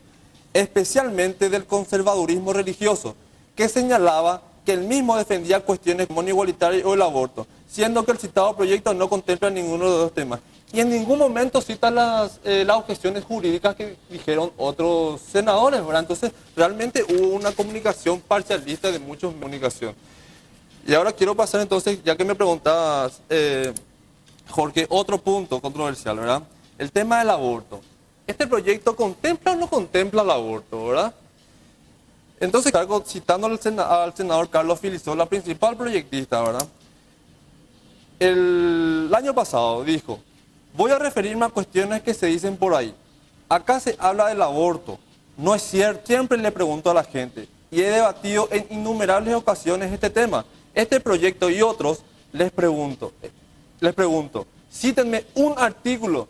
[SPEAKER 5] especialmente del conservadurismo religioso, que señalaba que él mismo defendía cuestiones como el igualitario o el aborto, siendo que el citado proyecto no contempla ninguno de los dos temas. Y en ningún momento cita las objeciones jurídicas que dijeron otros senadores, ¿verdad? Entonces, realmente hubo una comunicación parcialista de muchos comunicación. Y ahora quiero pasar entonces, ya que me preguntabas, Jorge, otro punto controversial, ¿verdad? El tema del aborto. ¿Este proyecto contempla o no contempla el aborto, verdad? Entonces, citando al senador Carlos Filizó, la principal proyectista, ¿verdad? El año pasado dijo, voy a referirme a cuestiones que se dicen por ahí. Acá se habla del aborto. No es cierto, siempre le pregunto a la gente, y he debatido en innumerables ocasiones este tema. Este proyecto y otros, les pregunto, cítenme un artículo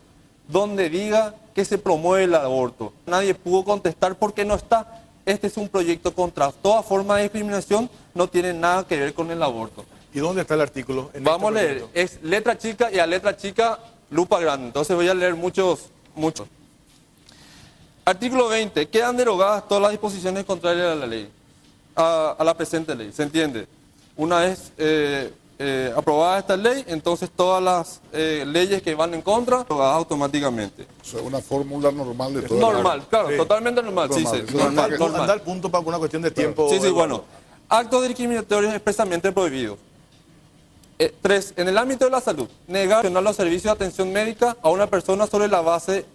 [SPEAKER 5] donde diga que se promueve el aborto. Nadie pudo contestar porque no está. Este es un proyecto contra toda forma de discriminación, no tiene nada que ver con el aborto.
[SPEAKER 1] ¿Y dónde está el artículo?
[SPEAKER 5] Vamos a leer, es letra chica y a letra chica lupa grande, entonces voy a leer muchos. Artículo 20, quedan derogadas todas las disposiciones contrarias a la ley, a la presente ley, ¿se entiende? Una vez aprobada esta ley, entonces todas las leyes que van en contra, derogadas automáticamente.
[SPEAKER 4] O sea, una fórmula normal de todo.
[SPEAKER 5] Normal, claro,
[SPEAKER 1] Sí.
[SPEAKER 5] totalmente normal, sí,
[SPEAKER 4] Normal,
[SPEAKER 5] sí,
[SPEAKER 4] eso
[SPEAKER 5] normal,
[SPEAKER 4] es
[SPEAKER 5] normal.
[SPEAKER 1] Anda al punto para una cuestión de tiempo.
[SPEAKER 5] Sí, sí,
[SPEAKER 1] Eduardo.
[SPEAKER 5] bueno. Actos discriminatorios expresamente prohibidos. 3. En el ámbito de la salud, negar los servicios de atención médica a una persona sobre la base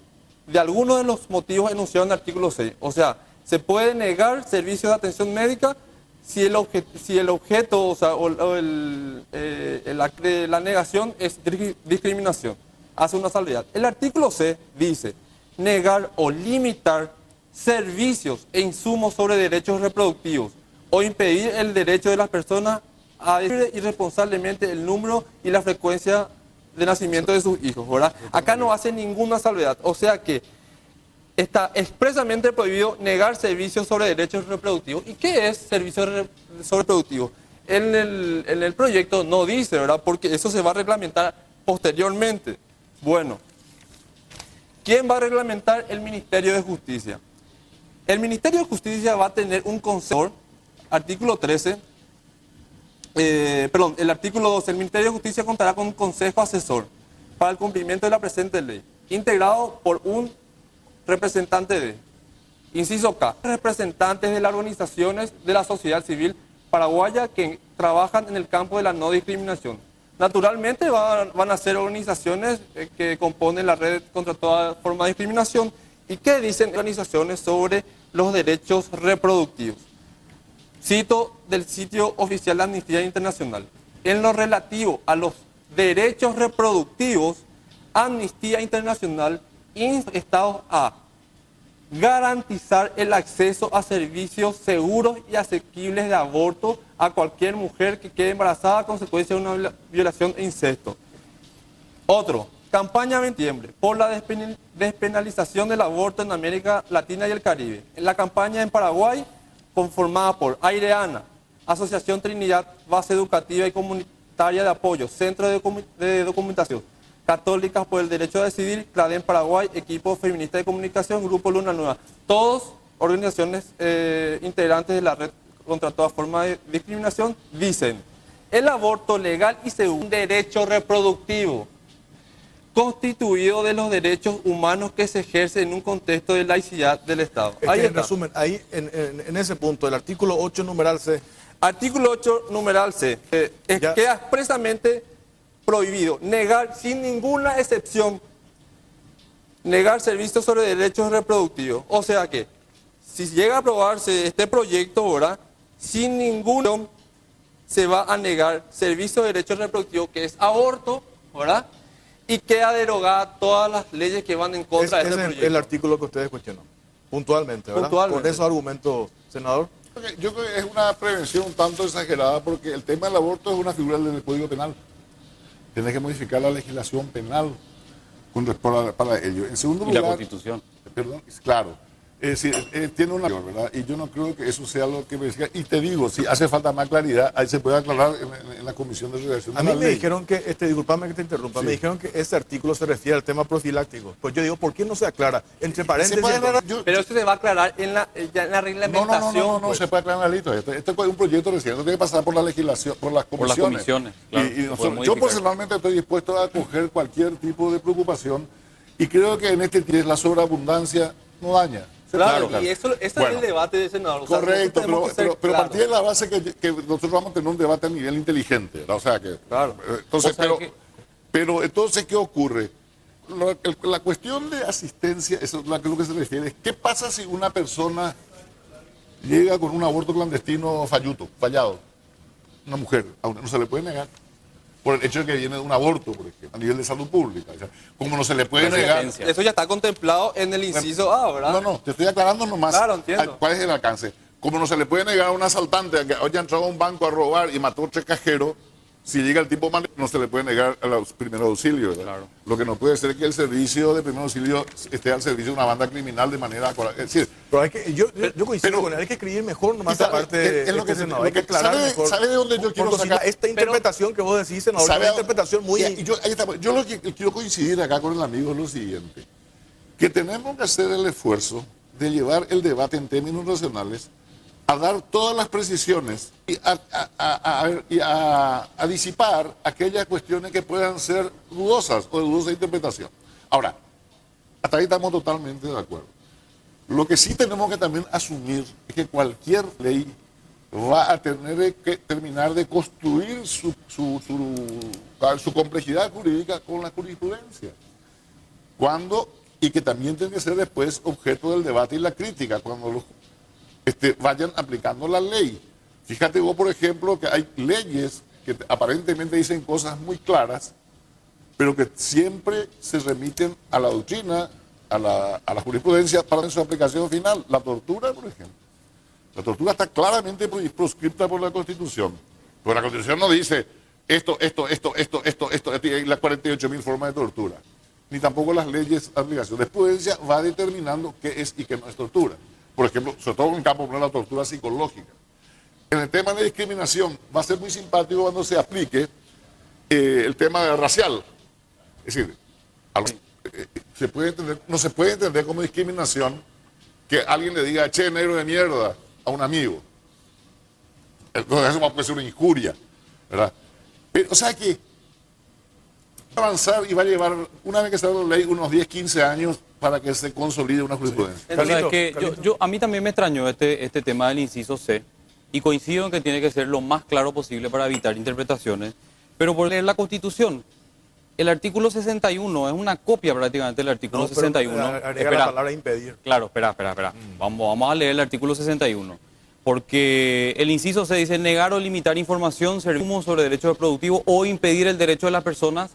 [SPEAKER 5] de alguno de los motivos enunciados en el artículo 6. O sea, se puede negar servicios de atención médica si el objeto, o sea, la negación es discriminación. Hace una salvedad. El artículo C dice, negar o limitar servicios e insumos sobre derechos reproductivos o impedir el derecho de las personas a decidir irresponsablemente el número y la frecuencia de nacimiento de sus hijos, ¿verdad? Acá no hace ninguna salvedad, o sea que está expresamente prohibido negar servicios sobre derechos reproductivos. ¿Y qué es servicio sobre reproductivo? En el proyecto no dice, ¿verdad? Porque eso se va a reglamentar posteriormente. Bueno, ¿quién va a reglamentar? El Ministerio de Justicia. El Ministerio de Justicia va a tener un consejo, artículo 13, el artículo 12, el Ministerio de Justicia contará con un consejo asesor para el cumplimiento de la presente ley, integrado por un representante de, inciso K, representantes de las organizaciones de la sociedad civil paraguaya que trabajan en el campo de la no discriminación. Naturalmente van a ser organizaciones que componen la red contra toda forma de discriminación. ¿Y qué dicen organizaciones sobre los derechos reproductivos? Cito del sitio oficial de Amnistía Internacional. En lo relativo a los derechos reproductivos, Amnistía Internacional insta a Estados a garantizar el acceso a servicios seguros y asequibles de aborto a cualquier mujer que quede embarazada a consecuencia de una violación e incesto. Otro, campaña 20 de septiembre por la despenalización del aborto en América Latina y el Caribe. En la campaña en Paraguay, conformada por Aireana, Asociación Trinidad, Base Educativa y Comunitaria de Apoyo, Centro de Documentación, Católicas por el Derecho a Decidir, CLADEN Paraguay, Equipo Feminista de Comunicación, Grupo Luna Nueva. Todos organizaciones integrantes de la red contra toda forma de discriminación dicen, el aborto legal y seguro, un derecho reproductivo, constituido de los derechos humanos que se ejercen en un contexto de laicidad del Estado. Ahí
[SPEAKER 1] En
[SPEAKER 5] está.
[SPEAKER 1] resumen, ahí en ese punto, el artículo 8, numeral C.
[SPEAKER 5] Artículo 8, numeral C.
[SPEAKER 1] Ya.
[SPEAKER 5] Queda expresamente prohibido negar sin ninguna excepción, negar servicios sobre derechos reproductivos. O sea que, si llega a aprobarse este proyecto, ¿verdad? Sin ningún se va a negar servicio de derechos reproductivos, que es aborto, ¿verdad? Y queda derogada todas las leyes que van en contra de este
[SPEAKER 1] Ese es
[SPEAKER 5] proyecto.
[SPEAKER 1] el artículo que ustedes cuestionan, puntualmente, ¿verdad?
[SPEAKER 5] Puntualmente.
[SPEAKER 1] Con esos argumentos, senador.
[SPEAKER 4] Yo creo que es una prevención un tanto exagerada porque el tema del aborto es una figura del Código Penal. Tienes que modificar la legislación penal para ello. En segundo
[SPEAKER 2] Y la
[SPEAKER 4] lugar,
[SPEAKER 2] Constitución.
[SPEAKER 4] perdón, claro. tiene una... ¿verdad? Y yo no creo que eso sea lo que me diga. Y te digo, si hace falta más claridad, ahí se puede aclarar en la Comisión de Redacción
[SPEAKER 1] A
[SPEAKER 4] de
[SPEAKER 1] mí
[SPEAKER 4] la
[SPEAKER 1] me
[SPEAKER 4] ley.
[SPEAKER 1] dijeron que, disculpame que te interrumpa,
[SPEAKER 4] Sí.
[SPEAKER 1] me dijeron que ese artículo se refiere al tema profiláctico. Pues yo digo, ¿por qué no se aclara? Entre
[SPEAKER 4] Se
[SPEAKER 1] paréntesis.
[SPEAKER 4] puede aclarar,
[SPEAKER 5] Pero eso se va a aclarar en la, ya en la reglamentación.
[SPEAKER 4] no,
[SPEAKER 5] pues.
[SPEAKER 4] se puede aclarar en la ley todavía. Este es un proyecto recién, no tiene que pasar por la legislación, por las
[SPEAKER 2] Por las
[SPEAKER 4] comisiones.
[SPEAKER 2] comisiones, claro,
[SPEAKER 4] Y
[SPEAKER 2] se puede
[SPEAKER 4] yo
[SPEAKER 2] modificar.
[SPEAKER 4] personalmente estoy dispuesto a acoger cualquier tipo de preocupación y creo que en este tiempo la sobreabundancia no daña.
[SPEAKER 5] Claro,
[SPEAKER 4] Claro.
[SPEAKER 5] y eso
[SPEAKER 4] Bueno,
[SPEAKER 5] es el debate de senador. O sea,
[SPEAKER 4] correcto,
[SPEAKER 5] nosotros tenemos que ser
[SPEAKER 4] pero
[SPEAKER 5] claros.
[SPEAKER 4] partí de la base que nosotros vamos a tener un debate a nivel inteligente, ¿verdad? O sea que...
[SPEAKER 5] Claro.
[SPEAKER 4] Entonces,
[SPEAKER 2] Vos sabés que-
[SPEAKER 4] pero entonces, ¿qué ocurre? La cuestión de asistencia, eso es a lo que se refiere, ¿qué pasa si una persona llega con un aborto clandestino fallado? Una mujer, no se le puede negar. Por el hecho de que viene de un aborto, por ejemplo, a nivel de salud pública. O sea, como no se le puede
[SPEAKER 2] La
[SPEAKER 4] negar...
[SPEAKER 2] sentencia.
[SPEAKER 5] Eso ya está contemplado en el inciso A, ¿verdad?
[SPEAKER 4] No, te estoy aclarando nomás
[SPEAKER 5] Claro, entiendo.
[SPEAKER 4] cuál es el alcance. Como no se le puede negar a un asaltante que haya entrado a un banco a robar y mató a 3 cajeros, si llega el tipo mal, no se le puede negar a los primeros auxilios, ¿verdad?
[SPEAKER 2] Claro.
[SPEAKER 4] Lo que no puede ser que el servicio de primer auxilio esté al servicio de una banda criminal de manera... Es decir,
[SPEAKER 1] Pero hay que, yo coincido
[SPEAKER 4] pero-
[SPEAKER 1] con él, hay que escribir mejor nomás
[SPEAKER 4] ¿sabe?
[SPEAKER 1] esa parte de
[SPEAKER 4] Es lo que-
[SPEAKER 1] senador,
[SPEAKER 4] lo
[SPEAKER 1] hay que
[SPEAKER 4] que-
[SPEAKER 1] aclarar
[SPEAKER 4] ¿sabe-
[SPEAKER 1] mejor.
[SPEAKER 4] sabe de dónde yo quiero
[SPEAKER 1] Porque si
[SPEAKER 4] sacar?
[SPEAKER 1] esta interpretación que vos decís, senador, es
[SPEAKER 4] ¿sabe?
[SPEAKER 1] una interpretación muy...
[SPEAKER 4] Y yo, ahí está. Yo lo que quiero coincidir acá con el amigo es lo siguiente, que tenemos que hacer el esfuerzo de llevar el debate en términos racionales a dar todas las precisiones y a disipar aquellas cuestiones que puedan ser dudosas o de dudosa interpretación. Ahora, hasta ahí estamos totalmente de acuerdo. Lo que sí tenemos que también asumir es que cualquier ley va a tener que terminar de construir su complejidad jurídica con la jurisprudencia. Y que también tiene que ser después objeto del debate y la crítica cuando los vayan aplicando la ley. Fíjate vos, por ejemplo, que hay leyes que aparentemente dicen cosas muy claras, pero que siempre se remiten a la doctrina, a la jurisprudencia para su aplicación final. La tortura, por ejemplo. La tortura está claramente proscripta por la Constitución. Pero la Constitución no dice esto, y las 48.000 formas de tortura. Ni tampoco las leyes de aplicación. La jurisprudencia va determinando qué es y qué no es tortura. Por ejemplo, sobre todo en el campo de la tortura psicológica. En el tema de discriminación, va a ser muy simpático cuando se aplique el tema racial. Es decir, no se puede entender como discriminación que alguien le diga, che, negro de mierda, a un amigo. Entonces eso puede ser una injuria, ¿verdad? Pero, o sea que va a avanzar y va a llevar, una vez que se haga la ley, unos 10, 15 años para que se consolide una jurisprudencia.
[SPEAKER 2] Entonces,
[SPEAKER 1] Carlitos,
[SPEAKER 2] es que
[SPEAKER 1] Carlitos.
[SPEAKER 2] a mí también me extrañó este tema del inciso C y coincido en que tiene que ser lo más claro posible para evitar interpretaciones, pero por leer la Constitución, el artículo 61 es una copia prácticamente del artículo
[SPEAKER 1] No, pero
[SPEAKER 2] 61.
[SPEAKER 1] agrega
[SPEAKER 2] Espera.
[SPEAKER 1] la palabra impedir.
[SPEAKER 2] Claro, espera. Vamos a leer el artículo 61. Porque el inciso C dice negar o limitar información, servicios sobre derechos reproductivos o impedir el derecho de las personas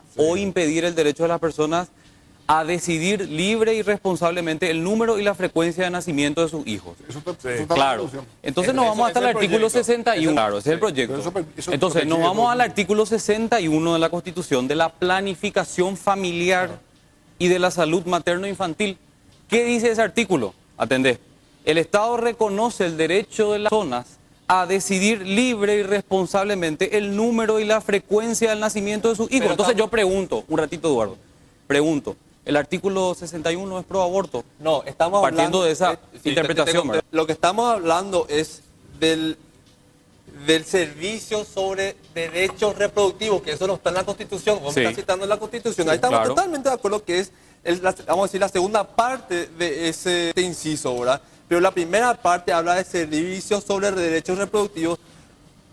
[SPEAKER 2] a decidir libre y responsablemente el número y la frecuencia de nacimiento de sus hijos.
[SPEAKER 4] Eso está
[SPEAKER 1] Sí.
[SPEAKER 4] en la
[SPEAKER 2] Claro.
[SPEAKER 4] Constitución.
[SPEAKER 2] Entonces nos
[SPEAKER 1] Eso
[SPEAKER 2] vamos
[SPEAKER 1] es
[SPEAKER 2] hasta el
[SPEAKER 1] el
[SPEAKER 2] artículo
[SPEAKER 1] proyecto.
[SPEAKER 2] 61. Claro, ese es el proyecto.
[SPEAKER 4] Pero eso
[SPEAKER 2] Entonces nos
[SPEAKER 4] exige
[SPEAKER 2] vamos al
[SPEAKER 4] todo.
[SPEAKER 2] artículo 61 de la Constitución de la planificación familiar y de la salud materno-infantil. ¿Qué dice ese artículo? Atendé. El Estado reconoce el derecho de las personas a decidir libre y responsablemente el número y la frecuencia del nacimiento de sus hijos.
[SPEAKER 5] Pero
[SPEAKER 2] Entonces
[SPEAKER 5] estamos-
[SPEAKER 2] yo pregunto, un ratito Eduardo, pregunto, ¿el artículo 61 es pro aborto?
[SPEAKER 5] No, estamos
[SPEAKER 2] Partiendo
[SPEAKER 5] hablando...
[SPEAKER 2] de esa interpretación, ¿verdad?
[SPEAKER 5] Lo que estamos hablando es del servicio sobre derechos reproductivos, que eso no está en la Constitución. Vos
[SPEAKER 2] Sí.
[SPEAKER 5] me estás citando en la Constitución.
[SPEAKER 2] Sí,
[SPEAKER 5] Ahí estamos
[SPEAKER 2] claro.
[SPEAKER 5] totalmente de acuerdo que es, vamos a decir, la segunda parte de ese inciso, ¿verdad? Pero la primera parte habla de servicios sobre derechos reproductivos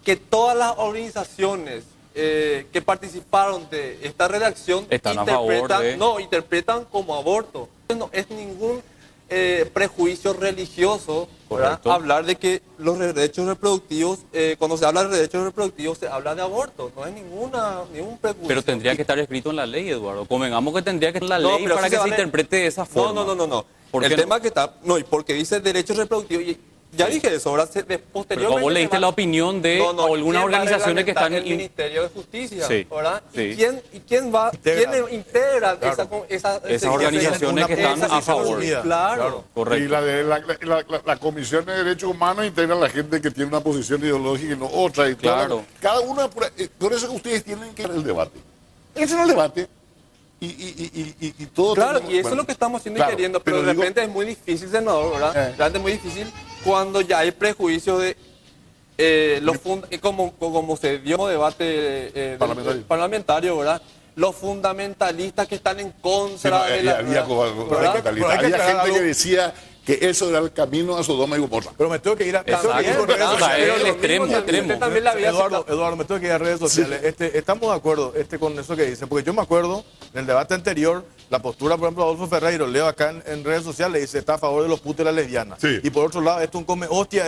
[SPEAKER 5] que todas las organizaciones que participaron de esta redacción
[SPEAKER 2] Están a favor de-
[SPEAKER 5] interpretan como aborto. No es ningún prejuicio religioso, ¿verdad?
[SPEAKER 2] Correcto.
[SPEAKER 5] Hablar de que los derechos reproductivos, cuando se habla de derechos reproductivos, se habla de aborto. No es ningún prejuicio.
[SPEAKER 2] Pero tendría que estar escrito en la ley, Eduardo. Convengamos que tendría que estar en la
[SPEAKER 5] No,
[SPEAKER 2] ley
[SPEAKER 5] pero
[SPEAKER 2] para
[SPEAKER 5] sí
[SPEAKER 2] que se
[SPEAKER 5] vale-
[SPEAKER 2] interprete de esa forma.
[SPEAKER 5] No.
[SPEAKER 2] ¿Por
[SPEAKER 5] El
[SPEAKER 2] qué
[SPEAKER 5] tema
[SPEAKER 2] no?
[SPEAKER 5] que está, no, y porque dice derechos reproductivos, y Ya dije eso, ahora
[SPEAKER 2] Pero
[SPEAKER 5] posteriormente...
[SPEAKER 2] vos leíste la opinión de algunas
[SPEAKER 5] ¿quién va a
[SPEAKER 2] organizaciones que
[SPEAKER 5] reglamentar?
[SPEAKER 2] están...
[SPEAKER 5] El Ministerio de Justicia,
[SPEAKER 2] Sí,
[SPEAKER 5] ¿verdad?
[SPEAKER 2] sí.
[SPEAKER 5] ¿Quién integra
[SPEAKER 2] Esas organizaciones que están a favor.
[SPEAKER 5] Claro.
[SPEAKER 2] Correcto.
[SPEAKER 4] Y la Comisión de Derechos Humanos integra a la gente que tiene una posición ideológica y no otra. Y
[SPEAKER 2] Claro.
[SPEAKER 4] cada una, por eso que ustedes tienen que ver el debate. Ese es el debate. Y todo.
[SPEAKER 5] Claro,
[SPEAKER 4] tenemos-
[SPEAKER 5] y eso
[SPEAKER 4] bueno,
[SPEAKER 5] es lo que estamos haciendo
[SPEAKER 4] claro,
[SPEAKER 5] y queriendo, pero de
[SPEAKER 4] digo-
[SPEAKER 5] repente es muy difícil, senador, ¿verdad? Realmente es muy difícil cuando ya hay prejuicios de como se dio como debate parlamentario, ¿verdad? Los fundamentalistas que están en contra de la...
[SPEAKER 4] había
[SPEAKER 5] ¿verdad?
[SPEAKER 4] había gente que decía que eso era el camino a Sodoma y Gomorra.
[SPEAKER 1] Pero me tengo que ir a
[SPEAKER 2] Exacto.
[SPEAKER 1] redes
[SPEAKER 2] O sea,
[SPEAKER 1] sociales.
[SPEAKER 2] es el extremo, extremo.
[SPEAKER 5] Usted también la había
[SPEAKER 1] Eduardo, me tengo que ir a redes sociales. Estamos de acuerdo con eso que dice, porque yo me acuerdo en el debate anterior, la postura, por ejemplo, de Adolfo Ferreiro, leo acá en redes sociales, dice está a favor de los putos y las lesbianas.
[SPEAKER 4] Sí.
[SPEAKER 1] Y por otro lado, esto es un come hostia,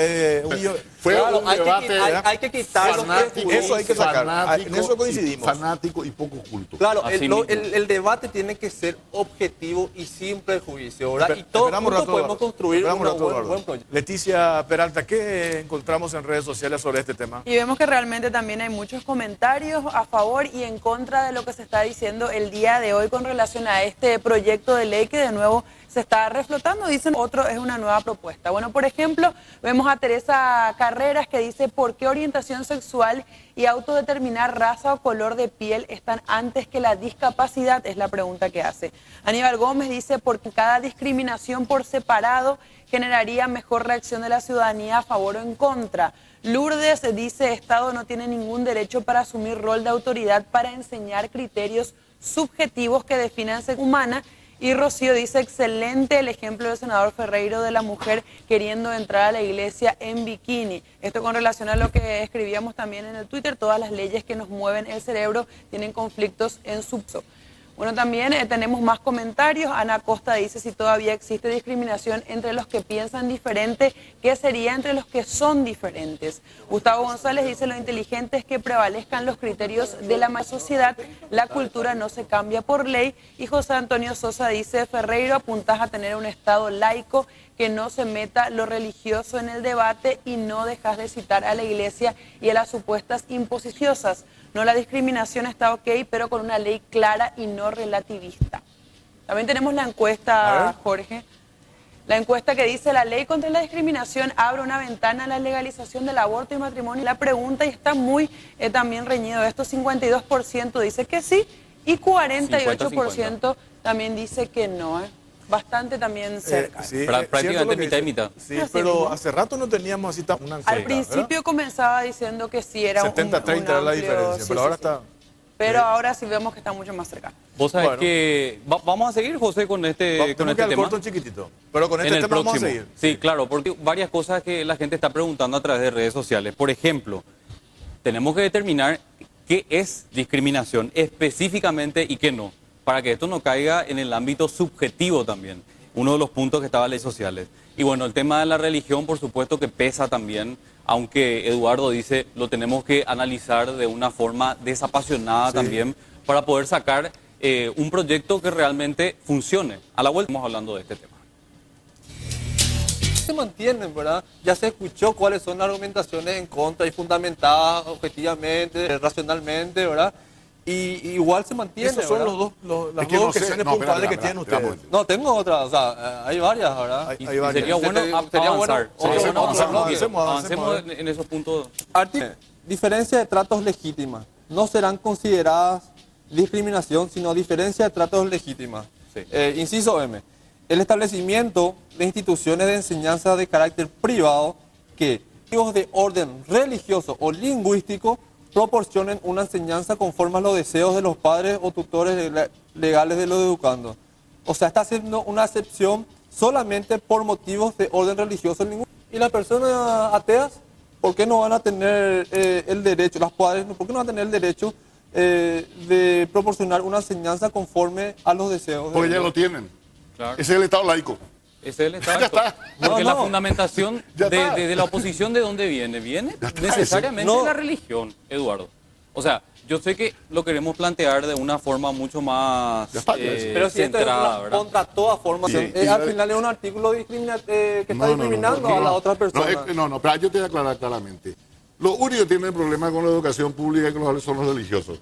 [SPEAKER 4] Fue
[SPEAKER 5] Claro,
[SPEAKER 4] un
[SPEAKER 5] hay
[SPEAKER 4] debate
[SPEAKER 5] que quitar los
[SPEAKER 4] fanático,
[SPEAKER 1] eso hay que sacar.
[SPEAKER 4] fanático
[SPEAKER 1] En eso coincidimos.
[SPEAKER 4] Fanático y poco culto.
[SPEAKER 5] Claro,
[SPEAKER 2] Así
[SPEAKER 5] el
[SPEAKER 2] mismo.
[SPEAKER 5] debate tiene que ser objetivo y sin prejuicio, ¿verdad? Y todos
[SPEAKER 1] Esperamos un
[SPEAKER 5] juntos
[SPEAKER 1] rato,
[SPEAKER 5] podemos
[SPEAKER 1] Eduardo.
[SPEAKER 5] construir
[SPEAKER 1] Esperamos un
[SPEAKER 5] un
[SPEAKER 1] rato,
[SPEAKER 5] buen
[SPEAKER 1] Eduardo.
[SPEAKER 5] proyecto.
[SPEAKER 1] Leticia Peralta, ¿qué encontramos en redes sociales sobre este tema?
[SPEAKER 3] Y vemos que realmente también hay muchos comentarios a favor y en contra de lo que se está diciendo el día de hoy con relación a este proyecto de ley que de nuevo se está reflotando. Dicen otro es una nueva propuesta. Bueno, por ejemplo, vemos a Teresa Carreras que dice ¿por qué orientación sexual y autodeterminar raza o color de piel están antes que la discapacidad? Es la pregunta que hace. Aníbal Gómez dice porque cada discriminación por separado generaría mejor reacción de la ciudadanía a favor o en contra. Lourdes dice Estado no tiene ningún derecho para asumir rol de autoridad para enseñar criterios subjetivos que definan ser humana. Y Rocío dice excelente el ejemplo del senador Ferreiro de la mujer queriendo entrar a la iglesia en bikini. Esto con relación a lo que escribíamos también en el Twitter, todas las leyes que nos mueven el cerebro tienen conflictos en su... Bueno, también tenemos más comentarios. Ana Costa dice si todavía existe discriminación entre los que piensan diferente, ¿qué sería entre los que son diferentes? Gustavo González dice lo inteligente es que prevalezcan los criterios de la sociedad, la cultura no se cambia por ley. Y José Antonio Sosa dice Ferreiro apuntas a tener un Estado laico que no se meta lo religioso en el debate y no dejas de citar a la iglesia y a las supuestas imposiciones. No, la discriminación está ok, pero con una ley clara y no relativista. También tenemos la encuesta, Jorge. La encuesta que dice la ley contra la discriminación abre una ventana a la legalización del aborto y matrimonio. La pregunta, y está muy también reñido esto, 52% dice que sí y 48% también dice que no. Bastante también cerca.
[SPEAKER 1] Sí,
[SPEAKER 2] Prácticamente mitad y mitad.
[SPEAKER 1] Sí,
[SPEAKER 3] Así
[SPEAKER 1] pero
[SPEAKER 3] mismo.
[SPEAKER 1] hace rato no teníamos así una encuesta,
[SPEAKER 3] Al principio comenzaba diciendo que sí era
[SPEAKER 1] 70-30 era la diferencia, pero ahora está...
[SPEAKER 3] Pero ahora sí vemos que está mucho más cercano.
[SPEAKER 2] Vos sabés
[SPEAKER 1] Bueno.
[SPEAKER 2] que vamos a seguir, José, con este
[SPEAKER 1] Tenemos que dar
[SPEAKER 2] tema.
[SPEAKER 1] corto chiquitito, pero con
[SPEAKER 2] En
[SPEAKER 1] este
[SPEAKER 2] el
[SPEAKER 1] tema vamos a
[SPEAKER 2] próximo.
[SPEAKER 1] seguir.
[SPEAKER 2] Sí, claro, porque varias cosas que la gente está preguntando a través de redes sociales. Por ejemplo, tenemos que determinar qué es discriminación específicamente y qué no, para que esto no caiga en el ámbito subjetivo también, uno de los puntos que estaba en redes sociales. Y bueno, el tema de la religión, por supuesto que pesa también, aunque Eduardo dice lo tenemos que analizar de una forma desapasionada también, para poder sacar un proyecto que realmente funcione. A la vuelta estamos hablando de este tema.
[SPEAKER 5] Se mantienen, ¿verdad? Ya se escuchó cuáles son las argumentaciones en contra y fundamentadas objetivamente, racionalmente, ¿verdad? Y igual se mantiene.
[SPEAKER 1] Esos son
[SPEAKER 5] ¿verdad?
[SPEAKER 1] las
[SPEAKER 4] Es que
[SPEAKER 1] dos
[SPEAKER 4] no sé,
[SPEAKER 1] objeciones
[SPEAKER 4] no,
[SPEAKER 1] puntuales
[SPEAKER 4] espera,
[SPEAKER 1] que
[SPEAKER 4] espera,
[SPEAKER 1] tienen
[SPEAKER 4] espera,
[SPEAKER 1] ustedes.
[SPEAKER 4] espera.
[SPEAKER 5] No, tengo otras, o sea, hay varias, ¿verdad?
[SPEAKER 1] Hay
[SPEAKER 2] Y
[SPEAKER 1] varias.
[SPEAKER 2] sería bueno
[SPEAKER 5] Sería
[SPEAKER 2] avanzar.
[SPEAKER 5] bueno-
[SPEAKER 2] Sería bueno
[SPEAKER 1] avancemos,
[SPEAKER 2] avanzar.
[SPEAKER 1] avancemos,
[SPEAKER 2] Avancemos
[SPEAKER 1] avancemos.
[SPEAKER 2] en esos puntos.
[SPEAKER 5] Diferencia de tratos legítimas. No serán consideradas discriminación, sino diferencia de tratos legítimas.
[SPEAKER 2] Sí.
[SPEAKER 5] Inciso M. El establecimiento de instituciones de enseñanza de carácter privado que, motivos de orden religioso o lingüístico, proporcionen una enseñanza conforme a los deseos de los padres o tutores legales de los educandos. O sea, está haciendo una excepción solamente por motivos de orden religioso o lingüístico. Y las personas ateas, ¿por qué no van a tener el derecho, las padres, por qué no van a tener el derecho de proporcionar una enseñanza conforme a los deseos?
[SPEAKER 4] Porque ya lo tienen.
[SPEAKER 2] Claro.
[SPEAKER 4] Ese es el Estado laico.
[SPEAKER 2] Ese es el Estado.
[SPEAKER 4] Ya está.
[SPEAKER 2] Porque
[SPEAKER 5] No,
[SPEAKER 2] la
[SPEAKER 5] no.
[SPEAKER 2] fundamentación
[SPEAKER 4] Ya está.
[SPEAKER 2] de la oposición, ¿de dónde viene? Viene
[SPEAKER 4] Ya está,
[SPEAKER 2] necesariamente
[SPEAKER 5] no.
[SPEAKER 2] de la religión, Eduardo. O sea, yo sé que lo queremos plantear de una forma mucho más
[SPEAKER 4] Ya está, ya es.
[SPEAKER 5] Pero si esto es
[SPEAKER 2] centrada, ¿verdad?
[SPEAKER 5] contra toda forma,
[SPEAKER 4] Sí.
[SPEAKER 5] al final es un artículo que está discriminando a la otra persona.
[SPEAKER 4] No, pero yo te voy a aclarar claramente. Lo único que tiene el problema con la educación pública y con los son los religiosos.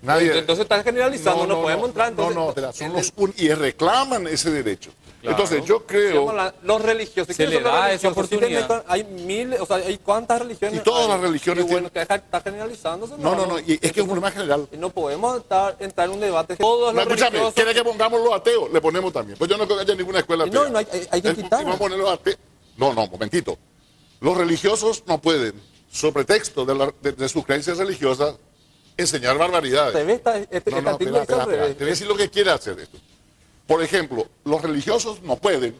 [SPEAKER 5] Entonces estás generalizando, no, podemos entrar. Entonces,
[SPEAKER 4] espera, son y reclaman ese derecho. Entonces yo creo...
[SPEAKER 5] Los religiosos,
[SPEAKER 2] Se
[SPEAKER 5] ¿quiénes
[SPEAKER 2] le
[SPEAKER 5] son los
[SPEAKER 2] da esa
[SPEAKER 5] religiosos?
[SPEAKER 2] oportunidad.
[SPEAKER 5] Hay miles, o sea, hay cuántas religiones.
[SPEAKER 4] Y todas
[SPEAKER 5] hay?
[SPEAKER 4] las religiones
[SPEAKER 5] Y bueno,
[SPEAKER 4] tienen-
[SPEAKER 5] que está generalizándose.
[SPEAKER 4] No, y es que es un problema general.
[SPEAKER 5] Y no podemos entrar en un debate. Todos
[SPEAKER 4] No,
[SPEAKER 5] los
[SPEAKER 4] escúchame,
[SPEAKER 5] religiosos.
[SPEAKER 4] ¿quiere que pongamos los ateos? Le ponemos también. Pues yo no creo que haya ninguna escuela
[SPEAKER 5] Y no,
[SPEAKER 4] atea.
[SPEAKER 5] no, hay que quitar.
[SPEAKER 4] Y vamos a poner los ateos. No, momentito. Los religiosos no pueden, sobre pretexto de sus creencias religiosas, enseñar barbaridades.
[SPEAKER 5] Se ve este
[SPEAKER 4] No,
[SPEAKER 5] artículo dice al
[SPEAKER 4] espera.
[SPEAKER 5] revés.
[SPEAKER 4] Te voy a decir lo que quiere hacer esto. Por ejemplo, los religiosos no pueden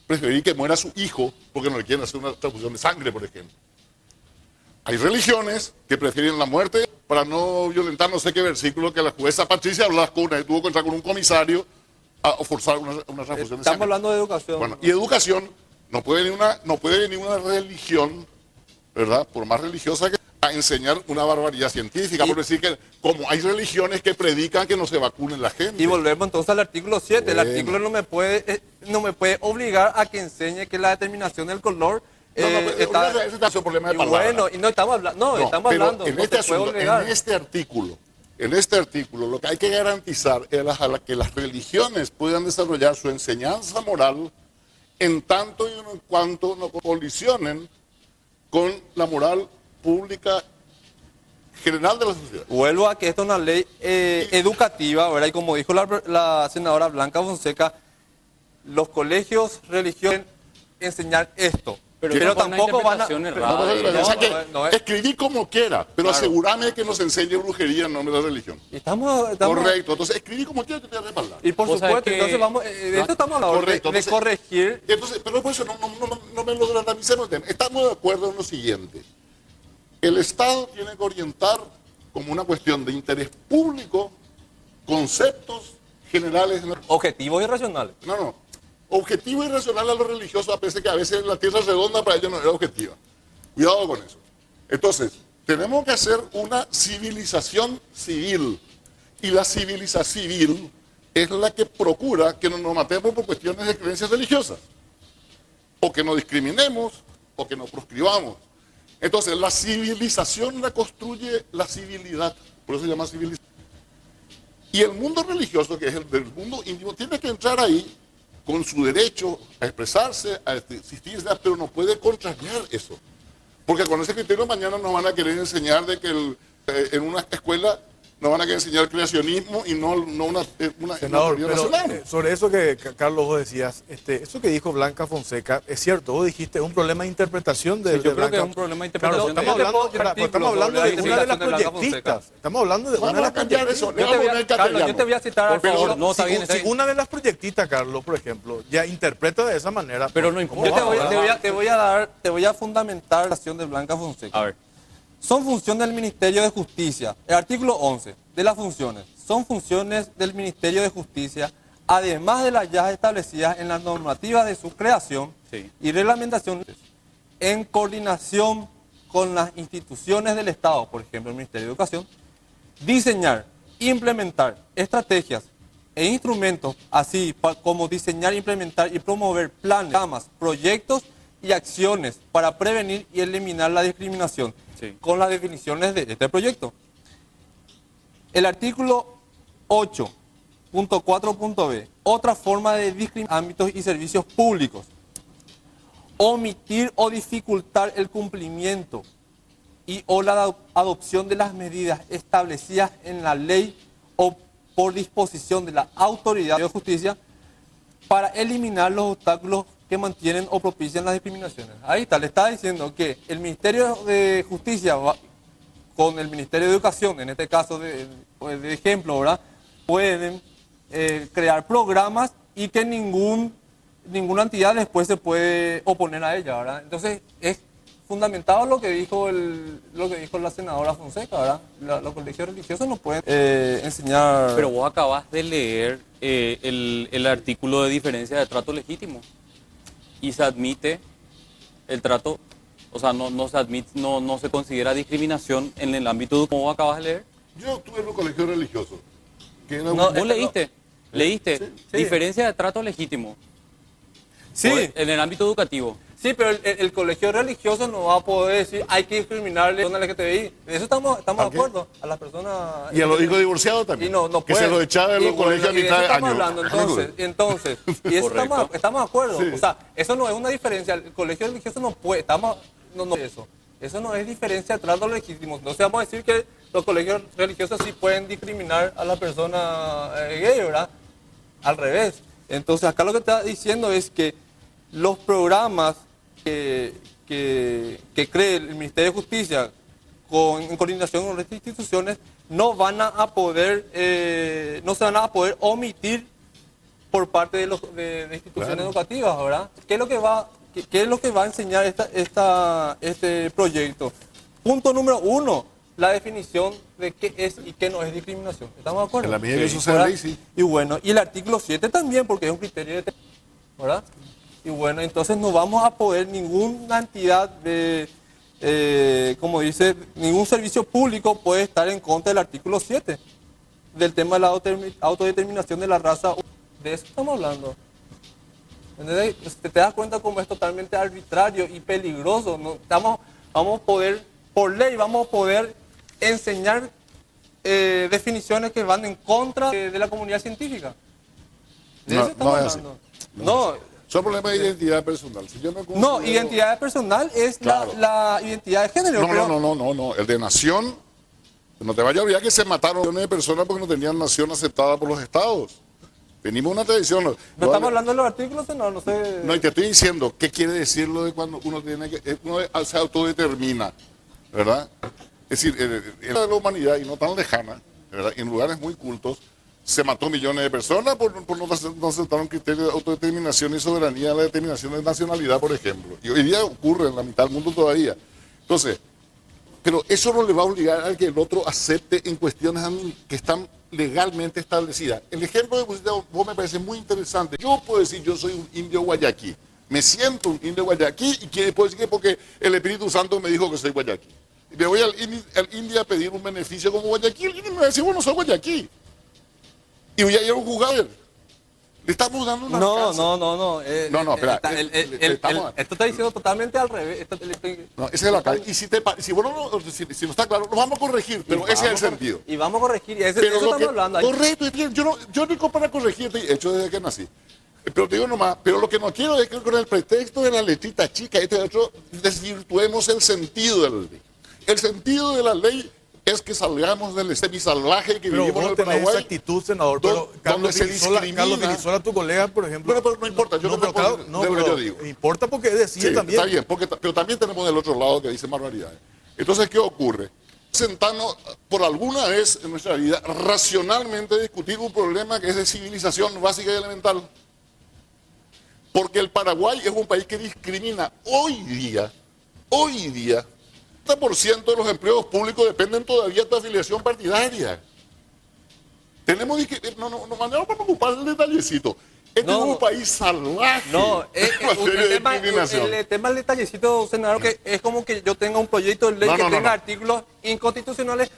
[SPEAKER 4] preferir que muera su hijo porque no le quieren hacer una transfusión de sangre, por ejemplo. Hay religiones que prefieren la muerte para no violentar no sé qué versículo que la jueza Patricia Blascona tuvo que entrar con un comisario a forzar una transfusión de
[SPEAKER 5] Estamos
[SPEAKER 4] sangre.
[SPEAKER 5] hablando de educación.
[SPEAKER 4] Bueno, y educación, no puede venir una religión, ¿verdad? Por más religiosa que a enseñar una barbaridad científica, por decir que como hay religiones que predican que no se vacunen la gente.
[SPEAKER 5] Y volvemos entonces al artículo 7. El
[SPEAKER 4] Bueno.
[SPEAKER 5] artículo no me puede obligar a que enseñe que la determinación del color
[SPEAKER 4] ese es un problema de
[SPEAKER 5] y
[SPEAKER 4] palabra.
[SPEAKER 5] bueno, y no estamos hablando,
[SPEAKER 4] No,
[SPEAKER 5] estamos
[SPEAKER 4] pero
[SPEAKER 5] hablando,
[SPEAKER 4] en
[SPEAKER 5] no
[SPEAKER 4] este
[SPEAKER 5] te puedo
[SPEAKER 4] asunto,
[SPEAKER 5] obligar.
[SPEAKER 4] en este artículo, lo que hay que garantizar es que las religiones puedan desarrollar su enseñanza moral en tanto y en cuanto no colisionen con la moral pública general de la sociedad.
[SPEAKER 5] Vuelvo a que esto es una ley educativa, ¿verdad? Y como dijo la senadora Blanca Fonseca, los colegios religiosos deben enseñar esto.
[SPEAKER 2] Pero
[SPEAKER 5] Pero
[SPEAKER 2] eso fue una
[SPEAKER 5] tampoco van a...
[SPEAKER 2] interpretación
[SPEAKER 5] pero-
[SPEAKER 2] errada.
[SPEAKER 4] O sea que
[SPEAKER 5] no es-
[SPEAKER 4] escribí como quiera, pero
[SPEAKER 5] Claro.
[SPEAKER 4] asegúrame que nos enseñe brujería en nombre de la religión.
[SPEAKER 5] Estamos...
[SPEAKER 4] Correcto, entonces escribí como quiera, te voy a respaldar.
[SPEAKER 5] Y por
[SPEAKER 2] Vos sabés
[SPEAKER 5] supuesto,
[SPEAKER 2] que-
[SPEAKER 5] entonces vamos... de esto estamos hablando,
[SPEAKER 4] Correcto,
[SPEAKER 5] de
[SPEAKER 4] entonces-
[SPEAKER 5] corregir...
[SPEAKER 4] Entonces, pero por eso no me lo dramaticemos el tema. Estamos de acuerdo en lo siguiente. El Estado tiene que orientar como una cuestión de interés público conceptos generales.
[SPEAKER 5] Objetivos y racionales.
[SPEAKER 4] Objetivo y racional a los religiosos, a pesar que a veces la tierra redonda para ellos no era objetiva. Cuidado con eso. Entonces, tenemos que hacer una civilización civil. Y la civilización civil es la que procura que no nos matemos por cuestiones de creencias religiosas. O que no discriminemos, o que no proscribamos. Entonces, la civilización la construye la civilidad. Por eso se llama civilización. Y el mundo religioso, que es el del mundo íntimo, tiene que entrar ahí con su derecho a expresarse, a existir, pero no puede contrariar eso. Porque con ese criterio mañana nos van a querer enseñar de que en una escuela nos van a querer enseñar creacionismo y no una
[SPEAKER 1] Senador,
[SPEAKER 4] teoría
[SPEAKER 1] pero
[SPEAKER 4] racional.
[SPEAKER 1] sobre eso que Carlos vos decías, eso que dijo Blanca Fonseca, es cierto, vos dijiste, es un problema de interpretación de,
[SPEAKER 2] Sí, yo
[SPEAKER 1] de
[SPEAKER 2] creo que
[SPEAKER 1] Blanca.
[SPEAKER 2] es un problema de interpretación.
[SPEAKER 1] Claro, estamos hablando de una de las
[SPEAKER 5] Artículos sobre la
[SPEAKER 1] proyectistas. Estamos hablando de una de
[SPEAKER 4] Vamos a
[SPEAKER 1] las
[SPEAKER 4] cambiar eso.
[SPEAKER 1] proyectistas.
[SPEAKER 4] Le vamos a poner
[SPEAKER 5] Carlos, yo te voy a citar al
[SPEAKER 2] Por favor,
[SPEAKER 5] favor.
[SPEAKER 2] no, está bien, está
[SPEAKER 1] Si
[SPEAKER 2] bien.
[SPEAKER 1] una de las proyectistas, Carlos, por ejemplo, ya interpreta de esa manera.
[SPEAKER 2] Pero no
[SPEAKER 1] ¿cómo
[SPEAKER 2] importa.
[SPEAKER 1] va?
[SPEAKER 5] Te voy a fundamentar la acción de Blanca Fonseca.
[SPEAKER 2] A ver,
[SPEAKER 5] Son funciones del Ministerio de Justicia. El artículo 11 de las funciones. Son funciones del Ministerio de Justicia, además de las ya establecidas en las normativas de su creación
[SPEAKER 2] Sí.
[SPEAKER 5] y reglamentación, en coordinación con las instituciones del Estado, por ejemplo el Ministerio de Educación, diseñar, implementar estrategias e instrumentos, así como diseñar, implementar y promover planes, programas, proyectos y acciones para prevenir y eliminar la discriminación,
[SPEAKER 2] Sí.
[SPEAKER 5] con las definiciones de este proyecto. El artículo 8.4.b, otra forma de discriminar ámbitos y servicios públicos. Omitir o dificultar el cumplimiento y o la adopción de las medidas establecidas en la ley o por disposición de la autoridad de justicia para eliminar los obstáculos que mantienen o propician las discriminaciones. Ahí está, le está diciendo que el Ministerio de Justicia con el Ministerio de Educación, en este caso de ejemplo, ¿verdad? Pueden crear programas y que ninguna entidad después se puede oponer a ella, ¿verdad? Entonces es fundamentado lo que dijo la senadora Fonseca, ¿verdad? Los colegios religiosos no pueden enseñar...
[SPEAKER 2] pero vos acabas de leer el artículo de diferencia de trato legítimo y se admite el trato O sea, no se admite, no se considera discriminación en el ámbito de cómo acabas de leer.
[SPEAKER 4] Yo estuve en un colegio religioso. Que era
[SPEAKER 5] No,
[SPEAKER 2] ¿Vos leíste? ¿Leíste?
[SPEAKER 5] sí.
[SPEAKER 2] Diferencia de trato legítimo.
[SPEAKER 5] Sí.
[SPEAKER 2] En el ámbito educativo.
[SPEAKER 5] Sí, pero el colegio religioso no va a poder decir hay que discriminarle a la LGTBI. De eso estamos de acuerdo. A las personas.
[SPEAKER 4] Y a los hijos divorciados también.
[SPEAKER 5] Y no
[SPEAKER 4] que
[SPEAKER 5] puede.
[SPEAKER 4] se los echaba de los
[SPEAKER 5] Y
[SPEAKER 4] colegios a
[SPEAKER 5] de eso
[SPEAKER 4] mitad de
[SPEAKER 5] estamos
[SPEAKER 4] año.
[SPEAKER 5] hablando, entonces. Y eso
[SPEAKER 2] Correcto.
[SPEAKER 5] estamos de acuerdo.
[SPEAKER 4] Sí.
[SPEAKER 5] O sea, eso no es una diferencia. El colegio religioso no puede. Eso no es diferencia de trato legítimo. No se vamos a decir que los colegios religiosos sí pueden discriminar a la persona gay, ¿verdad? Al revés. Entonces, acá lo que está diciendo es que los programas que cree el Ministerio de Justicia en coordinación con otras instituciones no se van a poder omitir por parte de instituciones educativas, ¿verdad? ¿Qué es lo que va a enseñar este proyecto? Punto número 1, la definición de qué es y qué no es discriminación. ¿Estamos de acuerdo?
[SPEAKER 4] En la medida que eso sea
[SPEAKER 5] ¿verdad?
[SPEAKER 4] ley, sí.
[SPEAKER 5] Y bueno, y el artículo 7 también, porque es un criterio de... ¿verdad? Y bueno, entonces no vamos a poder ninguna entidad como dice, ningún servicio público puede estar en contra del artículo 7, del tema de la autodeterminación de la raza. De eso estamos hablando. ¿Entendés? ¿Te das cuenta cómo es totalmente arbitrario y peligroso? No, vamos a poder, por ley, vamos a poder enseñar definiciones que van en contra de la comunidad científica. De
[SPEAKER 4] No,
[SPEAKER 5] eso estamos
[SPEAKER 4] no es así.
[SPEAKER 5] hablando. No.
[SPEAKER 4] Son problemas de identidad personal. Si yo me
[SPEAKER 5] No,
[SPEAKER 4] considero-
[SPEAKER 5] identidad personal es
[SPEAKER 4] Claro.
[SPEAKER 5] la identidad de género. pero-
[SPEAKER 4] No. El de nación, no te vayas a olvidar que se mataron millones de personas porque no tenían nación aceptada por los estados. Venimos de una tradición.
[SPEAKER 5] ¿No estamos hablando de los artículos? No sé.
[SPEAKER 4] No, y te estoy diciendo, ¿qué quiere decir lo de cuando uno tiene que, uno se autodetermina, ¿verdad? Es decir, en la humanidad, y no tan lejana, ¿verdad? En lugares muy cultos, se mató millones de personas por no aceptar un criterio de autodeterminación y soberanía, la determinación de nacionalidad, por ejemplo. Y hoy día ocurre en la mitad del mundo todavía. Entonces, pero eso no le va a obligar a que el otro acepte en cuestiones que están legalmente establecidas. El ejemplo de vos me parece muy interesante. Yo puedo decir, yo soy un indio guayaquí. Me siento un indio guayaquí y puedo decir que porque el Espíritu Santo me dijo que soy guayaquí. Y me voy al India a pedir un beneficio como guayaquí. El indio me va a decir, bueno, soy guayaquí. Y voy a ir a un jugador. Le estamos dando una casa.
[SPEAKER 5] No.
[SPEAKER 4] espera.
[SPEAKER 5] Esto está diciendo totalmente al revés.
[SPEAKER 4] No, ese es la cara. Y si no está claro, lo vamos a corregir, pero ese es el sentido.
[SPEAKER 5] Y vamos a corregir. Y eso
[SPEAKER 4] Pero lo
[SPEAKER 5] estamos
[SPEAKER 4] que,
[SPEAKER 5] hablando.
[SPEAKER 4] correcto, yo no digo para corregir, he hecho desde que nací. Pero te digo nomás, pero lo que no quiero es que con el pretexto de la letrita chica, este y otro, desvirtuemos el sentido de la ley. El sentido de la ley es que salgamos del semisalvaje que
[SPEAKER 1] Pero
[SPEAKER 4] vivimos en
[SPEAKER 1] vos
[SPEAKER 4] el
[SPEAKER 1] tenés
[SPEAKER 4] Paraguay.
[SPEAKER 1] esa actitud, senador, pero
[SPEAKER 4] donde
[SPEAKER 1] Carlos
[SPEAKER 4] se
[SPEAKER 1] Virizola,
[SPEAKER 4] discrimina.
[SPEAKER 1] tu colega, por ejemplo...
[SPEAKER 4] Bueno, pero no importa, yo no me
[SPEAKER 1] pero,
[SPEAKER 4] pongo de lo que yo digo.
[SPEAKER 1] Importa porque decide
[SPEAKER 4] Sí,
[SPEAKER 1] también.
[SPEAKER 4] está bien, pero también tenemos del otro lado que dice barbaridades. Entonces, ¿qué ocurre? Sentarnos por alguna vez en nuestra vida racionalmente a discutir un problema que es de civilización básica y elemental. Porque el Paraguay es un país que discrimina hoy día, 30% de los empleos públicos dependen todavía de tu afiliación partidaria. Tenemos no mandamos para ocupar el detallecito. Este es un país salvaje.
[SPEAKER 5] No,
[SPEAKER 4] en materia de discriminación.
[SPEAKER 5] el tema del detallecito, senador, que es como que yo tenga un proyecto de ley que tenga artículos inconstitucionales.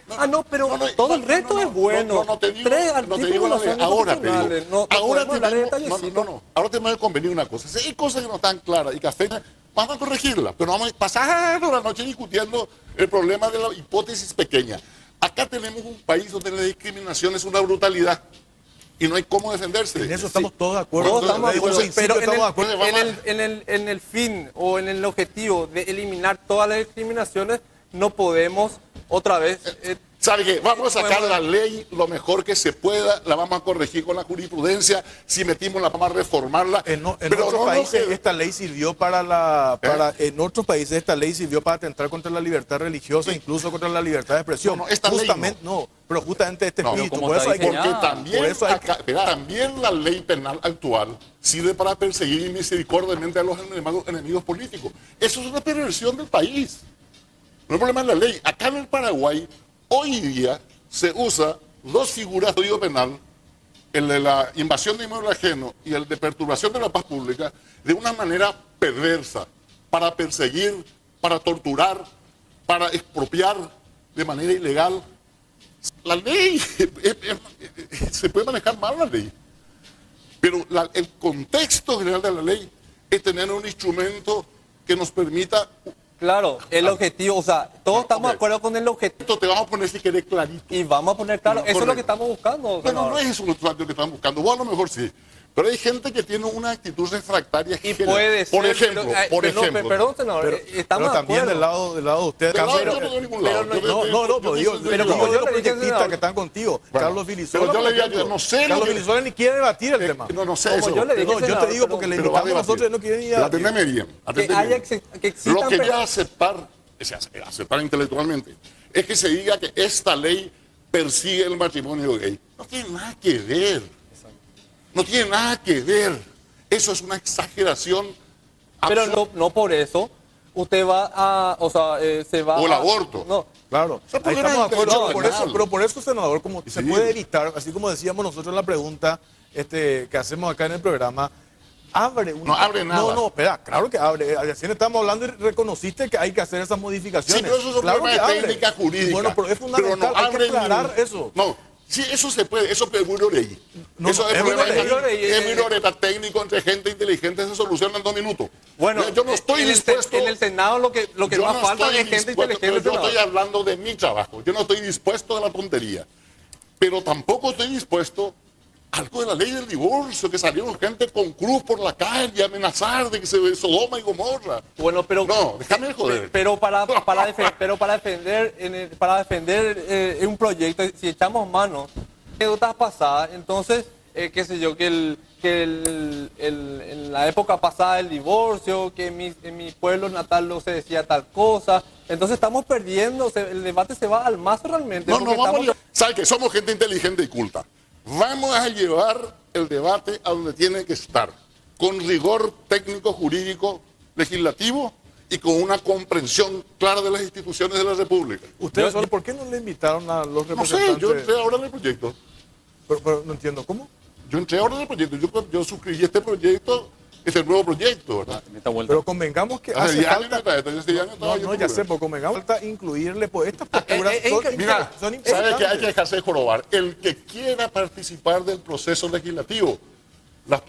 [SPEAKER 5] Pero todo el resto es bueno.
[SPEAKER 4] No te digo,
[SPEAKER 5] Tres
[SPEAKER 4] no te
[SPEAKER 5] artículos
[SPEAKER 4] digo la
[SPEAKER 5] son
[SPEAKER 4] ley. Ahora te digo.
[SPEAKER 5] inconstitucionales. No
[SPEAKER 4] Ahora
[SPEAKER 5] podemos hablar de detallecito.
[SPEAKER 4] Ahora tenemos que convenir una cosa. Si hay cosas que no están claras y que afectan, vamos a corregirlas. Pero no vamos a pasar la noche discutiendo el problema de la hipótesis pequeña. Acá tenemos un país donde la discriminación es una brutalidad. Y no hay cómo defenderse.
[SPEAKER 1] En eso estamos todos de acuerdo.
[SPEAKER 5] Todos estamos de acuerdo, pero
[SPEAKER 1] estamos de acuerdo.
[SPEAKER 5] en el fin o en el objetivo de eliminar todas las discriminaciones, no podemos otra vez...
[SPEAKER 4] ¿Sabe qué? Vamos a sacar la ley lo mejor que se pueda, la vamos a corregir con la jurisprudencia, si metimos la vamos a reformarla.
[SPEAKER 1] En otros países esta ley sirvió en otros países esta ley sirvió para atentar contra la libertad religiosa, incluso contra la libertad de expresión. Pero justamente este espíritu,
[SPEAKER 2] como
[SPEAKER 1] por eso
[SPEAKER 2] está
[SPEAKER 1] hay que...
[SPEAKER 4] Porque también,
[SPEAKER 1] por eso hay
[SPEAKER 4] también la ley penal actual sirve para perseguir misericordiamente a los enemigos políticos. Eso es una perversión del país. No hay problema en la ley. Acá en el Paraguay, hoy día se usa dos figuras de código penal, el de la invasión de inmueble ajeno y el de perturbación de la paz pública, de una manera perversa, para perseguir para torturar, para expropiar de manera ilegal. La ley, se puede manejar mal la ley, pero el contexto general de la ley es tener un instrumento que nos permita...
[SPEAKER 5] Claro, el objetivo, o sea, todos estamos de acuerdo con el objetivo.
[SPEAKER 4] Esto te vamos a poner si querés clarito.
[SPEAKER 5] Y vamos a poner claro, eso es lo que estamos buscando.
[SPEAKER 4] Pero no es eso lo que estamos buscando, vos a lo mejor sí. Pero hay gente que tiene una actitud refractaria.
[SPEAKER 5] Y puede ser,
[SPEAKER 4] por ejemplo,
[SPEAKER 5] perdón, senador, estamos
[SPEAKER 1] pero también
[SPEAKER 5] de acuerdo.
[SPEAKER 1] del lado de ustedes.
[SPEAKER 4] Yo no tengo ningún lado.
[SPEAKER 1] Pero digo,
[SPEAKER 5] pero
[SPEAKER 1] como
[SPEAKER 5] yo
[SPEAKER 1] los
[SPEAKER 5] le dije,
[SPEAKER 1] proyectistas que están contigo,
[SPEAKER 4] Bueno,
[SPEAKER 1] Carlos Vilisola.
[SPEAKER 4] pero yo le digo,
[SPEAKER 1] por ejemplo,
[SPEAKER 4] yo no sé
[SPEAKER 1] Carlos
[SPEAKER 4] lo que-
[SPEAKER 1] Vilisola ni quiere debatir el tema.
[SPEAKER 4] No sé
[SPEAKER 5] Como
[SPEAKER 4] eso.
[SPEAKER 5] yo le dije,
[SPEAKER 1] No, yo te
[SPEAKER 5] senador,
[SPEAKER 1] digo porque le
[SPEAKER 4] pero va a
[SPEAKER 1] invitamos a nosotros y no quieren ir a
[SPEAKER 4] Pero
[SPEAKER 1] debatir.
[SPEAKER 4] atendeme bien.
[SPEAKER 5] Que haya que existan
[SPEAKER 4] Lo que yo
[SPEAKER 5] personas-
[SPEAKER 4] aceptar, o sea, aceptar intelectualmente, es que se diga que esta ley persigue el matrimonio gay. No tiene nada que ver. No tiene nada que ver. Eso es una exageración.
[SPEAKER 5] Pero
[SPEAKER 4] absurda.
[SPEAKER 5] no por eso usted va a, o sea, se va
[SPEAKER 4] O el
[SPEAKER 5] a-
[SPEAKER 4] aborto.
[SPEAKER 5] No,
[SPEAKER 1] Claro,
[SPEAKER 4] sea,
[SPEAKER 1] ahí
[SPEAKER 4] porque
[SPEAKER 1] estamos de
[SPEAKER 4] era
[SPEAKER 1] acuerdo,
[SPEAKER 4] intencional.
[SPEAKER 1] pero por eso, senador, como se
[SPEAKER 4] Sí.
[SPEAKER 1] puede evitar, así como decíamos nosotros en la pregunta que hacemos acá en el programa, abre una...
[SPEAKER 4] No abre nada.
[SPEAKER 1] No, espera, claro que abre. Recién estamos hablando y reconociste que hay que hacer esas modificaciones.
[SPEAKER 4] Sí, pero eso es un
[SPEAKER 1] claro
[SPEAKER 4] problema
[SPEAKER 1] que
[SPEAKER 4] de
[SPEAKER 1] abre.
[SPEAKER 4] técnica jurídica.
[SPEAKER 1] Bueno, pero es fundamental,
[SPEAKER 4] Pero no
[SPEAKER 1] hay que
[SPEAKER 4] abre
[SPEAKER 1] aclarar
[SPEAKER 4] ningún-
[SPEAKER 1] eso.
[SPEAKER 4] No, sí, eso se puede, eso es muy lorey.
[SPEAKER 1] No,
[SPEAKER 4] Eso
[SPEAKER 1] no,
[SPEAKER 4] es
[SPEAKER 1] es
[SPEAKER 4] problema
[SPEAKER 1] muy lorey.
[SPEAKER 4] es muy loreta técnico entre gente inteligente, se soluciona en 2 minutos.
[SPEAKER 5] bueno,
[SPEAKER 4] yo no estoy
[SPEAKER 5] en el
[SPEAKER 4] dispuesto...
[SPEAKER 5] en el Senado lo que
[SPEAKER 4] yo
[SPEAKER 5] más
[SPEAKER 4] no
[SPEAKER 5] falta
[SPEAKER 4] estoy
[SPEAKER 5] es gente
[SPEAKER 4] dispuesto,
[SPEAKER 5] inteligente.
[SPEAKER 4] pero yo
[SPEAKER 5] senador.
[SPEAKER 4] estoy hablando de mi trabajo. Yo no estoy dispuesto a la tontería. Pero tampoco estoy dispuesto a algo de la ley del divorcio, que salieron gente con cruz por la calle a amenazar de que se ve Sodoma y Gomorra.
[SPEAKER 5] Bueno, pero
[SPEAKER 4] No, déjame de joder.
[SPEAKER 5] Pero para defender un proyecto, si echamos mano anécdotas pasadas, entonces qué sé yo, en la época pasada del divorcio, que en mi pueblo natal no se decía tal cosa, entonces estamos perdiendo, el debate se va al mazo realmente.
[SPEAKER 4] No,
[SPEAKER 5] porque
[SPEAKER 4] vamos a
[SPEAKER 5] estamos-
[SPEAKER 4] llevar. ¿Sabe que somos gente inteligente y culta? Vamos a llevar el debate a donde tiene que estar, con rigor técnico, jurídico, legislativo y con una comprensión clara de las instituciones de la República.
[SPEAKER 1] Ustedes, ¿por qué no le invitaron a los
[SPEAKER 4] No sé,
[SPEAKER 1] representantes?
[SPEAKER 4] yo entré ahora en el proyecto.
[SPEAKER 1] Pero no entiendo, ¿cómo?
[SPEAKER 4] Yo entré ahora en el proyecto. Yo suscribí este proyecto, este nuevo proyecto, ¿verdad?
[SPEAKER 2] En esta vuelta.
[SPEAKER 1] Pero convengamos que
[SPEAKER 4] Hace
[SPEAKER 1] hace
[SPEAKER 4] 10 años
[SPEAKER 1] falta...
[SPEAKER 4] está esto, yo hace 10 años estaba
[SPEAKER 1] No,
[SPEAKER 4] yo
[SPEAKER 1] ya
[SPEAKER 4] en
[SPEAKER 1] sé, pero convengamos falta incluirle, pues estas posturas son,
[SPEAKER 4] Mira,
[SPEAKER 1] son
[SPEAKER 4] ¿sabe que hay que
[SPEAKER 1] importantes.
[SPEAKER 4] dejarse de jorobar? El que quiera participar del proceso legislativo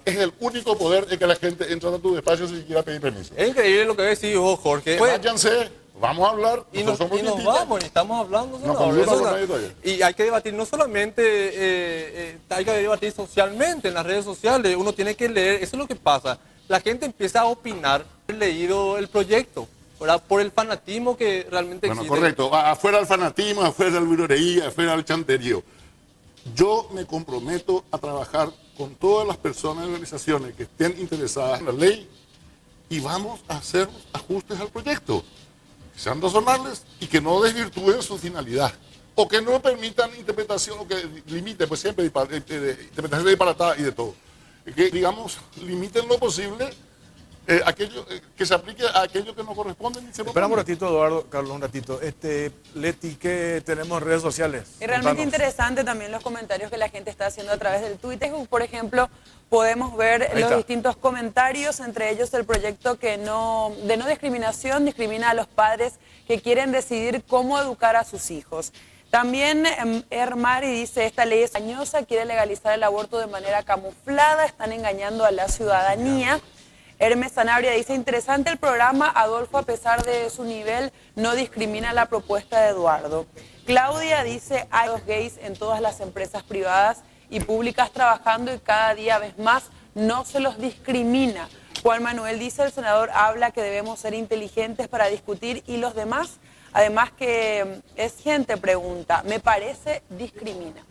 [SPEAKER 4] es el único poder en que la gente entra a tu despacho sin siquiera pedir permiso.
[SPEAKER 5] Es increíble lo que decís vos, Jorge.
[SPEAKER 4] Váyanse, vamos a hablar.
[SPEAKER 5] Y nos
[SPEAKER 4] proyectistas.
[SPEAKER 5] vamos, y estamos hablando.
[SPEAKER 4] No,
[SPEAKER 5] senador,
[SPEAKER 4] yo no
[SPEAKER 5] eso
[SPEAKER 4] hablo
[SPEAKER 5] es
[SPEAKER 4] con nadie
[SPEAKER 5] una-
[SPEAKER 4] todavía.
[SPEAKER 5] y hay que debatir no solamente, hay que debatir socialmente, en las redes sociales, uno tiene que leer, eso es lo que pasa. La gente empieza a opinar, he leído el proyecto, ¿verdad? Por el fanatismo que realmente
[SPEAKER 4] Bueno,
[SPEAKER 5] existe.
[SPEAKER 4] correcto. Afuera del fanatismo, afuera del viroreía, afuera del chanterío. Yo me comprometo a trabajar con todas las personas y organizaciones que estén interesadas en la ley y vamos a hacer ajustes al proyecto, que sean razonables y que no desvirtúen su finalidad o que no permitan interpretación o que limiten, pues siempre interpretación disparatada y de todo. Que, digamos, limiten lo posible aquello que se aplique a aquello que no corresponde ni se
[SPEAKER 1] Esperamos un
[SPEAKER 4] propone.
[SPEAKER 1] ratito, Eduardo, Carlos, un ratito. Leti, ¿qué tenemos en redes sociales?
[SPEAKER 3] Y realmente
[SPEAKER 1] Contanos.
[SPEAKER 3] interesante también los comentarios que la gente está haciendo a través del Twitter. Por ejemplo, podemos ver
[SPEAKER 1] Ahí
[SPEAKER 3] los
[SPEAKER 1] está.
[SPEAKER 3] distintos comentarios, entre ellos el proyecto de no discriminación, discrimina a los padres que quieren decidir cómo educar a sus hijos. También Ermari dice, esta ley es engañosa, quiere legalizar el aborto de manera camuflada, están engañando a la ciudadanía. Hermes Sanabria dice, interesante el programa, Adolfo a pesar de su nivel no discrimina la propuesta de Eduardo. Claudia dice, hay los gays en todas las empresas privadas y públicas trabajando y cada día vez más no se los discrimina. Juan Manuel dice, el senador habla que debemos ser inteligentes para discutir y los demás, además que es gente, pregunta, me parece discrimina.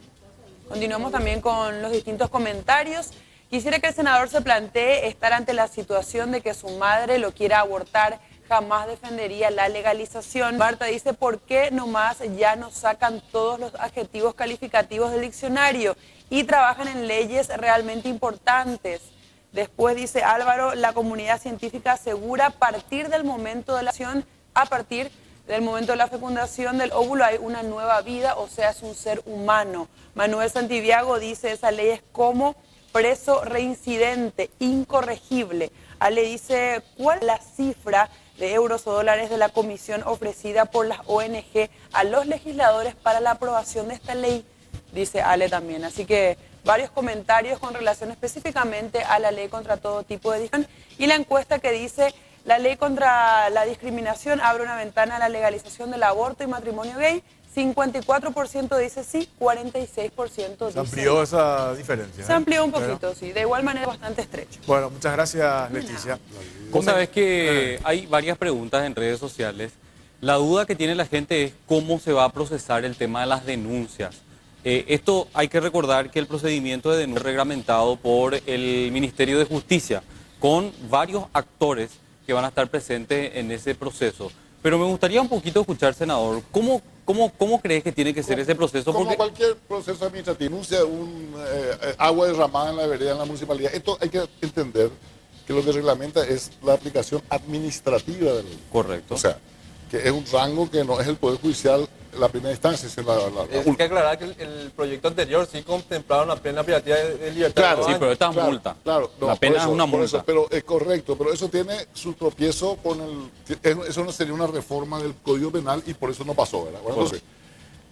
[SPEAKER 3] Continuamos también con los distintos comentarios. Quisiera que el senador se plantee estar ante la situación de que su madre lo quiera abortar. Jamás defendería la legalización. Marta dice, ¿por qué nomás ya nos sacan todos los adjetivos calificativos del diccionario y trabajan en leyes realmente importantes? Después dice Álvaro, la comunidad científica asegura a partir del momento de la acción, a partir del momento de la fecundación del óvulo hay una nueva vida, o sea, es un ser humano. Manuel Santiago dice, esa ley es como preso reincidente, incorregible. Ale dice, ¿cuál es la cifra de euros o dólares de la comisión ofrecida por las ONG a los legisladores para la aprobación de esta ley? Dice Ale también. Así que varios comentarios con relación específicamente a la ley contra todo tipo de discriminación. Y la encuesta que dice, la ley contra la discriminación abre una ventana a la legalización del aborto y matrimonio gay. 54% dice sí, 46% dice
[SPEAKER 1] Se amplió
[SPEAKER 3] no.
[SPEAKER 1] esa diferencia.
[SPEAKER 3] Se amplió un
[SPEAKER 1] Bueno.
[SPEAKER 3] poquito, sí. De igual manera bastante estrecho.
[SPEAKER 1] Bueno, muchas gracias, Leticia.
[SPEAKER 2] Vos sabés que hay varias preguntas en redes sociales. La duda que tiene la gente es cómo se va a procesar el tema de las denuncias. Esto hay que recordar que el procedimiento de denuncia es reglamentado por el Ministerio de Justicia, con varios actores que van a estar presentes en ese proceso. Pero me gustaría un poquito escuchar, senador, ¿cómo crees que tiene que ser ese proceso?
[SPEAKER 4] Como
[SPEAKER 2] Porque
[SPEAKER 4] cualquier proceso administrativo, denuncia agua derramada en la vereda en la municipalidad. Esto hay que entender que lo que reglamenta es la aplicación administrativa de la ley.
[SPEAKER 2] correcto.
[SPEAKER 4] O sea, que es un rango que no es el Poder Judicial la primera instancia, es la
[SPEAKER 5] Hay que aclarar que el proyecto anterior sí contemplaba una pena privativa de libertad.
[SPEAKER 4] Claro,
[SPEAKER 2] sí, pero esta es multa.
[SPEAKER 4] Claro, no,
[SPEAKER 2] La pena
[SPEAKER 4] por eso,
[SPEAKER 2] es una
[SPEAKER 4] por
[SPEAKER 2] multa.
[SPEAKER 4] eso, pero es correcto, pero eso tiene su tropiezo con eso no sería una reforma del Código Penal y por eso no pasó, ¿verdad? Bueno, entonces,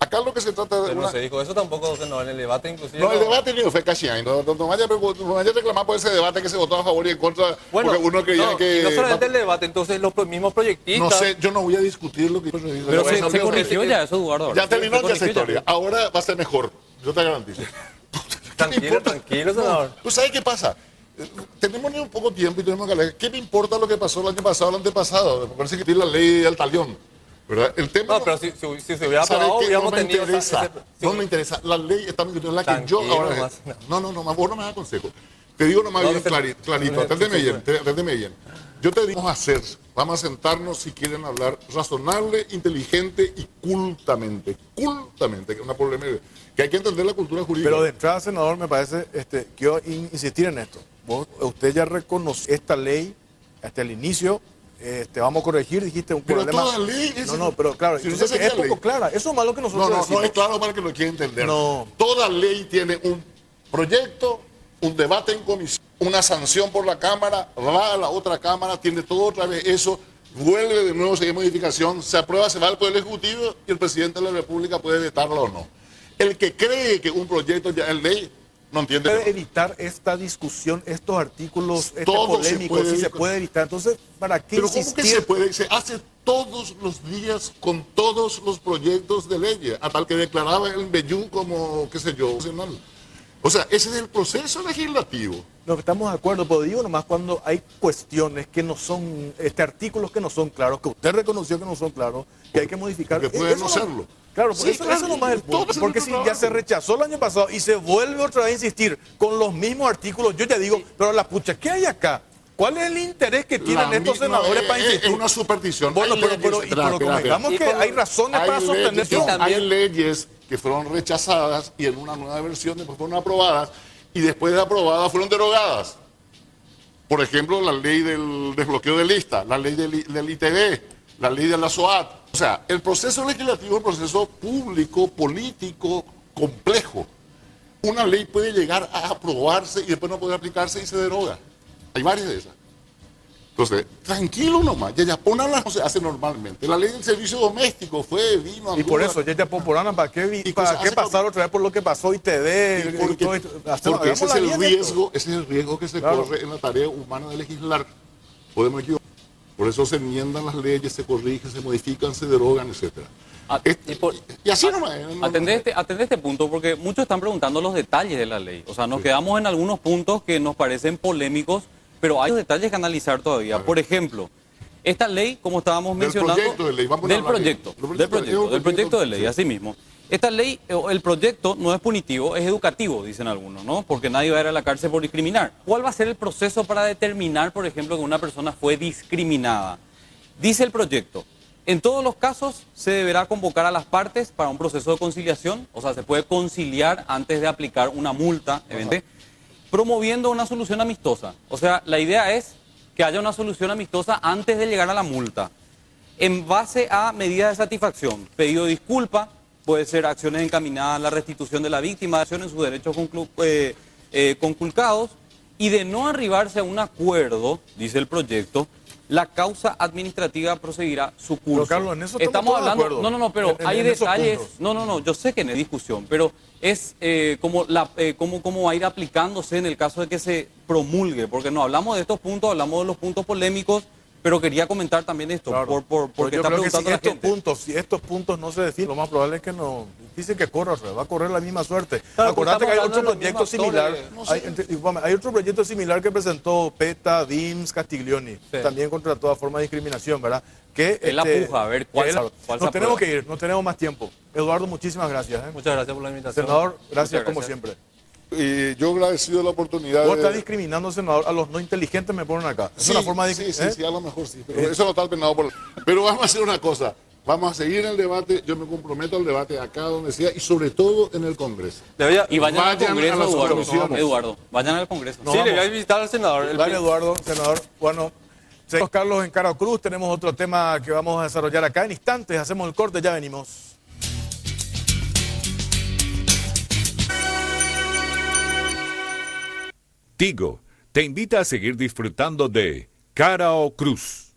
[SPEAKER 4] acá lo que se trata de
[SPEAKER 5] Pero no se dijo eso tampoco, no, en el debate inclusive.
[SPEAKER 4] No, el debate ni fue casi ahí. No vaya a reclamar por ese debate que se votó a favor y en contra.
[SPEAKER 5] Bueno,
[SPEAKER 4] porque uno creía
[SPEAKER 5] no,
[SPEAKER 4] que.
[SPEAKER 5] y no solamente el debate, entonces los mismos proyectistas.
[SPEAKER 4] No sé, yo no voy a discutir lo que.
[SPEAKER 2] Pero
[SPEAKER 5] bueno,
[SPEAKER 2] se
[SPEAKER 5] pero
[SPEAKER 2] corrigió ya eso, Eduardo.
[SPEAKER 4] Ya terminó
[SPEAKER 2] Se
[SPEAKER 4] ya esa
[SPEAKER 2] corrigió
[SPEAKER 4] historia. Ahora va a ser mejor. Yo te garantizo.
[SPEAKER 5] Tranquilo, tranquilo, senador.
[SPEAKER 4] ¿Tú sabes qué pasa? Tenemos ni un poco tiempo y tenemos que hablar. ¿Qué me importa lo que pasó el año pasado o el antepasado? Me parece que tiene la ley del talión. ¿Verdad? El tema.
[SPEAKER 5] No, pero si se hubiera
[SPEAKER 4] ¿Sabe
[SPEAKER 5] aprobado,
[SPEAKER 4] qué?
[SPEAKER 5] hubiéramos
[SPEAKER 4] No me
[SPEAKER 5] tenido
[SPEAKER 4] interesa. No me interesa. La ley está en la que yo
[SPEAKER 5] Tranquilo,
[SPEAKER 4] ahora.
[SPEAKER 5] nomás.
[SPEAKER 4] No, vos no me das consejo. Te digo nomás
[SPEAKER 5] No,
[SPEAKER 4] bien
[SPEAKER 5] que se-
[SPEAKER 4] clarito. Aténdeme bien. Yo te digo, vamos a sentarnos si quieren hablar razonable, inteligente y cultamente. Cultamente, que es una problema que hay que entender la cultura jurídica.
[SPEAKER 1] Pero de entrada, senador, me parece, quiero insistir en esto. Usted ya reconoció esta ley hasta el inicio. Vamos a corregir, dijiste un
[SPEAKER 4] Pero
[SPEAKER 1] problema.
[SPEAKER 4] toda ley es-
[SPEAKER 1] No, pero claro,
[SPEAKER 4] si no
[SPEAKER 1] entonces
[SPEAKER 4] se
[SPEAKER 1] es
[SPEAKER 4] hacía
[SPEAKER 1] poco
[SPEAKER 4] ley.
[SPEAKER 1] clara. Eso es malo que nosotros
[SPEAKER 4] No
[SPEAKER 1] decimos.
[SPEAKER 4] es claro para que lo quiera entender.
[SPEAKER 1] No.
[SPEAKER 4] Toda ley tiene un proyecto, un debate en comisión, una sanción por la Cámara, va a la otra Cámara, tiene todo otra vez eso, vuelve de nuevo, se hace modificación, se aprueba, se va al Poder Ejecutivo y el Presidente de la República puede vetarlo o no. El que cree que un proyecto ya es ley, no entiende.
[SPEAKER 1] Puede evitar esta discusión, estos artículos,
[SPEAKER 4] Todo se
[SPEAKER 1] polémicos,
[SPEAKER 4] puede
[SPEAKER 1] si se
[SPEAKER 4] evitar.
[SPEAKER 1] puede evitar. Entonces, ¿para qué
[SPEAKER 4] Pero ¿cómo
[SPEAKER 1] insistir?
[SPEAKER 4] que se puede? Se hace todos los días con todos los proyectos de ley, a tal que declaraba el Bellú como, qué sé yo, nacional. O sea, ese es el proceso legislativo.
[SPEAKER 1] No, estamos de acuerdo, pero digo nomás cuando hay cuestiones que no son, artículos que no son claros, que usted reconoció que no son claros, que hay que modificar.
[SPEAKER 4] Porque puede no
[SPEAKER 1] Eso
[SPEAKER 4] serlo.
[SPEAKER 1] Claro,
[SPEAKER 4] Sí,
[SPEAKER 1] eso
[SPEAKER 4] claro,
[SPEAKER 1] nomás es el
[SPEAKER 4] todo
[SPEAKER 1] punto.
[SPEAKER 4] es
[SPEAKER 1] Porque
[SPEAKER 4] el
[SPEAKER 1] si
[SPEAKER 4] trabajo.
[SPEAKER 1] ya se rechazó el año pasado y se vuelve otra vez a insistir con los mismos artículos, yo ya digo, pero la pucha, ¿qué hay acá? ¿Cuál es el interés que tienen estos senadores para
[SPEAKER 4] Es
[SPEAKER 1] insistir?
[SPEAKER 4] una superstición.
[SPEAKER 1] Bueno,
[SPEAKER 4] Hay
[SPEAKER 1] pero
[SPEAKER 4] leyes- espera,
[SPEAKER 1] convengamos que
[SPEAKER 5] espera.
[SPEAKER 1] hay razones para sostener
[SPEAKER 4] leyes,
[SPEAKER 1] eso.
[SPEAKER 4] no, hay leyes que fueron rechazadas y en una nueva versión después fueron aprobadas y después de aprobadas fueron derogadas. Por ejemplo, la ley del desbloqueo de lista, la ley del ITV, la ley de la SOAT. O sea, el proceso legislativo es un proceso público, político, complejo. Una ley puede llegar a aprobarse y después no puede aplicarse y se deroga. Hay varias de esas. Entonces, tranquilo nomás, ya pónganlas como se hace normalmente. La ley del servicio doméstico vino,
[SPEAKER 1] Y por eso, ya Pomporana, ¿para qué,
[SPEAKER 4] Y
[SPEAKER 1] para
[SPEAKER 4] cosas
[SPEAKER 1] qué
[SPEAKER 4] hace-
[SPEAKER 1] pasar otra vez por lo que pasó y te dé?
[SPEAKER 4] porque, porque ese es el riesgo que se
[SPEAKER 1] Claro.
[SPEAKER 4] corre en la tarea humana de legislar. Podemos equivocar. Por eso se enmiendan las leyes, se corrigen, se modifican, se derogan, etc.
[SPEAKER 2] Ah,
[SPEAKER 4] Y así nomás.
[SPEAKER 2] Atendé este punto porque muchos están preguntando los detalles de la ley. O sea, nos quedamos en algunos puntos que nos parecen polémicos, pero hay detalles que analizar todavía. Por ejemplo, esta ley, como estábamos
[SPEAKER 4] Del
[SPEAKER 2] mencionando,
[SPEAKER 4] proyecto de ley, vamos a
[SPEAKER 2] del
[SPEAKER 4] hablar bien.
[SPEAKER 2] proyecto, del proyecto de ley,
[SPEAKER 4] sí.
[SPEAKER 2] así mismo. Esta ley, el proyecto no es punitivo, es educativo, dicen algunos, ¿no? Porque nadie va a ir a la cárcel por discriminar. ¿Cuál va a ser el proceso para determinar, por ejemplo, que una persona fue discriminada? Dice el proyecto, en todos los casos se deberá convocar a las partes para un proceso de conciliación, o sea, se puede conciliar antes de aplicar una multa, evidentemente, promoviendo una solución amistosa. O sea, la idea es que haya una solución amistosa antes de llegar a la multa. En base a medidas de satisfacción, pedido de disculpa, puede ser acciones encaminadas a la restitución de la víctima, acciones en sus derechos conculcados, Y de no arribarse a un acuerdo, dice el proyecto, la causa administrativa proseguirá su curso.
[SPEAKER 1] Pero, Carlos, en eso estamos todos de
[SPEAKER 2] hablando,
[SPEAKER 1] acuerdo.
[SPEAKER 2] no, pero
[SPEAKER 1] En
[SPEAKER 2] hay
[SPEAKER 1] esos
[SPEAKER 2] detalles.
[SPEAKER 1] puntos.
[SPEAKER 2] No, yo sé que no hay discusión, pero es cómo va a ir aplicándose en el caso de que se promulgue, porque no hablamos de estos puntos, hablamos de los puntos polémicos, pero quería comentar también esto,
[SPEAKER 1] Claro.
[SPEAKER 2] porque
[SPEAKER 1] Yo
[SPEAKER 2] está
[SPEAKER 1] creo que
[SPEAKER 2] preguntando la gente.
[SPEAKER 1] si estos puntos no se definen, lo más probable es que no. Dicen que corra, va a correr la misma suerte.
[SPEAKER 2] Claro,
[SPEAKER 1] Acordate que hay
[SPEAKER 2] estamos
[SPEAKER 1] otro
[SPEAKER 2] hablando de
[SPEAKER 1] proyecto
[SPEAKER 2] los mismos
[SPEAKER 1] similar. Hay otro proyecto similar que presentó PETA, DIMS, Castiglioni,
[SPEAKER 2] Sí.
[SPEAKER 1] también contra toda forma de discriminación, ¿verdad? Que
[SPEAKER 2] Es la puja, a ver cuál se
[SPEAKER 1] Nos
[SPEAKER 2] aprueba.
[SPEAKER 1] tenemos que ir, no tenemos más tiempo. Eduardo, muchísimas gracias.
[SPEAKER 5] Muchas gracias por la invitación.
[SPEAKER 1] Senador, gracias
[SPEAKER 2] Muchas
[SPEAKER 1] como
[SPEAKER 2] gracias.
[SPEAKER 1] siempre.
[SPEAKER 4] Y yo agradecido la oportunidad
[SPEAKER 1] Vos estás
[SPEAKER 4] de...
[SPEAKER 1] discriminando, senador, a los no inteligentes me ponen acá. Es
[SPEAKER 4] Sí,
[SPEAKER 1] una forma de
[SPEAKER 4] sí,
[SPEAKER 1] discriminar.
[SPEAKER 4] sí, a lo mejor sí, pero eso no está penado por... Pero vamos a hacer una cosa, vamos a seguir en el debate, yo me comprometo al debate acá donde sea y sobre todo en el Congreso.
[SPEAKER 2] Y vayan al
[SPEAKER 4] Vayan a
[SPEAKER 2] Congreso,
[SPEAKER 4] las
[SPEAKER 2] Eduardo.
[SPEAKER 4] comisiones.
[SPEAKER 2] Vayan al Congreso.
[SPEAKER 1] No,
[SPEAKER 5] Sí, le
[SPEAKER 1] vamos.
[SPEAKER 5] voy a invitar al senador.
[SPEAKER 1] Dale, Eduardo, senador. Bueno, seguimos, Carlos, en Cara Cruz. Tenemos otro tema que vamos a desarrollar acá. En instantes hacemos el corte, ya venimos.
[SPEAKER 6] Tigo te invita a seguir disfrutando de Cara o Cruz.